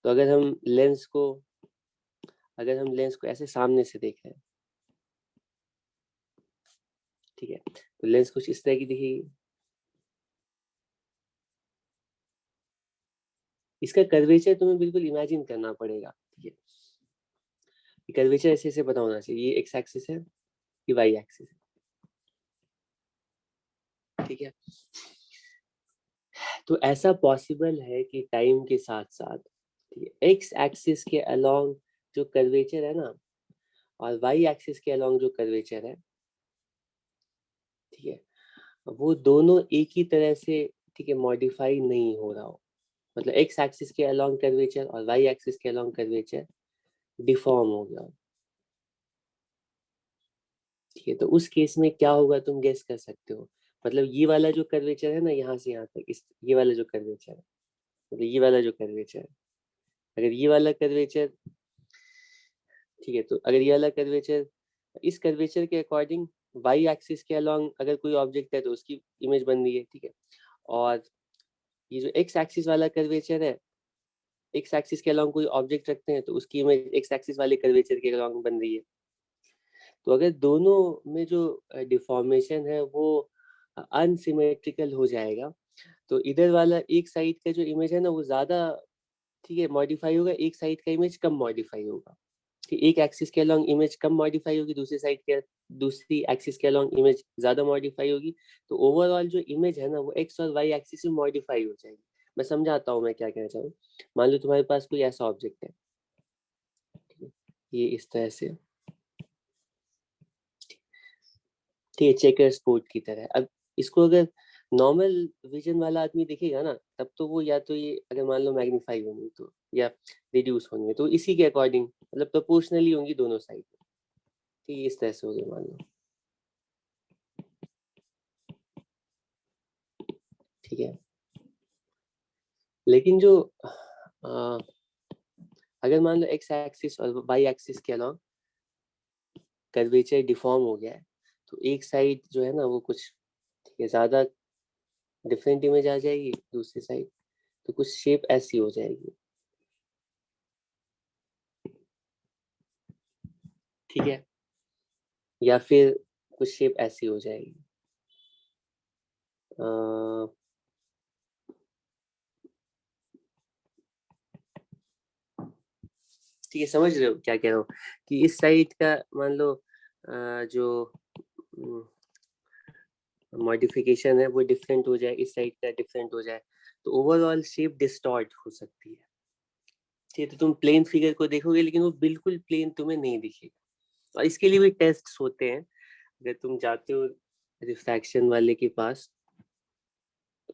तो अगर हम लेंस को ऐसे सामने से देख रहे हैं, ठीक है, तो लेंस कुछ इस तरह की दिखेगी, इसका कर्वेचर तुम्हें बिल्कुल इमेजिन करना पड़ेगा, ठीक है, कर्वेचर ऐसे ऐसे पता होना चाहिए, ये एक्स एक्सिस है, ये वाई एक्सिस है, ठीक है। तो ऐसा पॉसिबल है कि टाइम के साथ साथ ठीक है, एक्स एक्सिस के अलोंग जो कर्वेचर है ना और वाई एक्सिस के अलोंग जो कर्वेचर है, ठीक है, वो दोनों एक ही तरह से, ठीक है, मॉडिफाई नहीं हो रहा हो, मतलब एक्स एक्सिस के अलोंग कर्वेचर और वाई एक्सिस के अलोंग कर्वेचर डिफॉर्म हो गया, ठीक है। तो उस केस में क्या होगा तुम गेस कर सकते हो, मतलब ये वाला जो कर्वेचर है ना यहाँ से यहाँ तक, इस ये वाला जो कर्वेचर है, मतलब ये वाला जो कर्वेचर है, अगर ये वाला कर्वेचर, ठीक है, तो अगर ये वाला कर्वेचर इस कर्वेचर के अकॉर्डिंग वाई एक्सिस के अलोंग अगर कोई ऑब्जेक्ट है तो उसकी इमेज बन रही है, ठीक है, और ये जो एक्स एक्सिस वाला कर्वेचर है, एक्स एक्सिस के अलोंग कोई ऑब्जेक्ट रखते हैं तो उसकी इमेज एक्स एक्सिस वाले कर्वेचर के अलोंग बन रही है। तो अगर दोनों में जो डिफॉर्मेशन है वो अनसिमेट्रिकल हो जाएगा, तो इधर वाला एक साइड का जो इमेज है ना वो ज्यादा, ठीक है, मॉडिफाई होगा, एक साइड का इमेज कम मॉडिफाई होगा, कि एक एक्सिस के अलोंग इमेज कम मॉडिफाई होगी, दूसरी एक्सिस के अलोंग इमेज ज्यादा मॉडिफाई होगी, तो ओवरऑल जो इमेज है ना वो एक्स और वाई एक्सिस में मॉडिफाई हो जाएगी। मैं समझाता हूँ मैं क्या कहना चाहूँ। मान लो तुम्हारे पास कोई ऐसा ऑब्जेक्ट है, ठीक है, ये इस तरह से, ठीक है, चेकर बोर्ड की तरह। अब इसको अगर नॉर्मल विजन वाला आदमी देखेगा ना, तब तो वो या तो ये अगर मान लो मैग्नीफाई होंगी तो, या रिड्यूस होंगे तो इसी के अकॉर्डिंग, मतलब प्रोपोर्शनली होंगी दोनों साइड, ठीक है, इस तरह से हो गया मान लो, ठीक है। लेकिन जो अगर मान लो एक्स एक्सिस और वाई एक्सिस के अलावा कर्वेचर डिफॉर्म हो गया है, तो एक साइड जो है ना वो कुछ, ठीक है, ज्यादा डिफरेंट इमेज आ जाएगी, दूसरी साइड तो कुछ शेप ऐसी हो जाएगी, ठीक है, या फिर कुछ शेप ऐसी हो जाएगी, ठीक है, समझ रहे हो क्या कह रहा हूँ, कि इस साइड का मान लो जो मॉडिफिकेशन है वो डिफरेंट हो जाए, इस साइड का डिफरेंट हो जाए, तो ओवरऑल शेप डिस्टॉर्ट हो सकती है, ठीक है। तो तुम प्लेन फिगर को देखोगे लेकिन वो बिल्कुल प्लेन तुम्हें नहीं दिखेगा, और इसके लिए भी टेस्ट होते हैं। अगर तुम जाते हो रिफ्रैक्शन वाले के पास,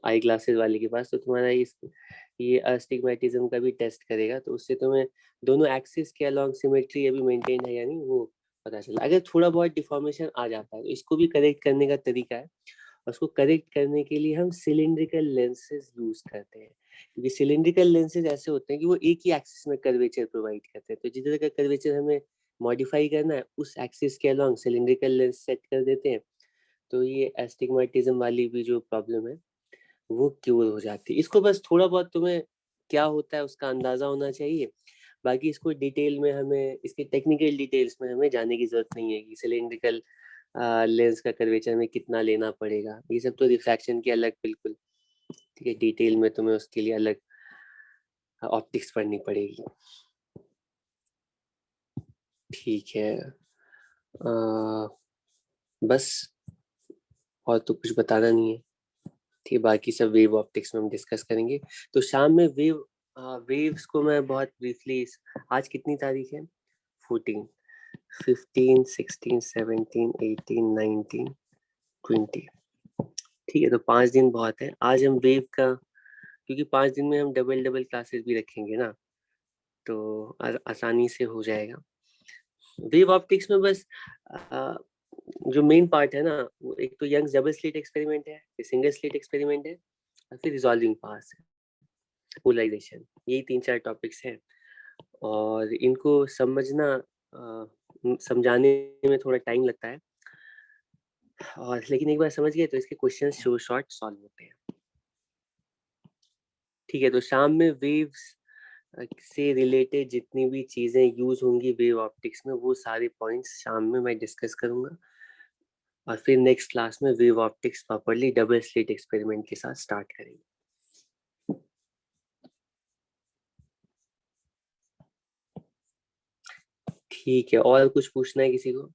आई ग्लासेस वाले के पास, तो तुम्हारा ये अस्टिग्मेटिज्म का भी टेस्ट करेगा, तो उससे तुम्हें दोनों एक्सिस के अलोंग सिमेट्री अभी मेंटेन है या नहीं वो पता चला। अगर थोड़ा बहुत डिफॉर्मेशन आ जाता है तो इसको भी करेक्ट करने का तरीका है, और उसको करेक्ट करने के लिए हम सिलिंड्रिकल लेंसेज यूज करते हैं, क्योंकि सिलिंड्रिकल लेंसेज ऐसे होते हैं कि वो एक ही एक्सिस में कर्वेचर प्रोवाइड करते हैं, तो जिधर का कर्वेचर हमें मॉडिफाई करना है उस एक्सिस के अलोंग सिलिंड्रिकल लेंस सेट कर देते हैं, तो ये एस्टिग्मेटिज्म वाली भी जो प्रॉब्लम है वो क्योर हो जाती है। इसको बस थोड़ा बहुत तुम्हें क्या होता है उसका अंदाजा होना चाहिए, बाकी इसको डिटेल में हमें, इसके टेक्निकल डिटेल्स में हमें जाने की जरूरत नहीं है कि सिलिंड्रिकल लेंस का कर्वेचर में कितना लेना पड़ेगा, ये सब तो रिफ्रैक्शन की अलग बिल्कुल, ठीक है, डिटेल में तुम्हें उसके लिए अलग ऑप्टिक्स पढ़नी पड़ेगी, ठीक है। बस और तो कुछ बताना नहीं है, ठीक है, बाकी सब वेव ऑप्टिक्स में हम डिस्कस करेंगे। तो शाम में वेव्स को मैं बहुत ब्रीफली, आज कितनी तारीख है, 14, 15, 16, 17, 18, 19, 20, ठीक है, तो 5 दिन बहुत है। आज हम वेव का, क्योंकि 5 दिन में हम डबल डबल क्लासेस भी रखेंगे ना, तो आसानी से हो जाएगा। वेव ऑप्टिक्स में बस जो मेन पार्ट है ना, वो एक तो यंग्स डबल स्लिट एक्सपेरिमेंट है, सिंगल स्लिट एक्सपेरिमेंट है, और फिर रिजॉल्विंग पास है, पोलराइजेशन, यही 3-4 टॉपिक्स हैं, और इनको समझना समझाने में थोड़ा टाइम लगता है, और लेकिन एक बार समझ गए तो इसके क्वेश्चन शॉर्ट सॉल्व होते हैं, ठीक है। तो शाम में वेव्स से रिलेटेड जितनी भी चीजें यूज होंगी वेव ऑप्टिक्स में, वो सारे पॉइंट्स शाम में मैं डिस्कस करूंगा, और फिर नेक्स्ट क्लास में wave optics properly double slit experiment के साथ स्टार्ट करेंगे। ठीक है, और कुछ पूछना है किसी को?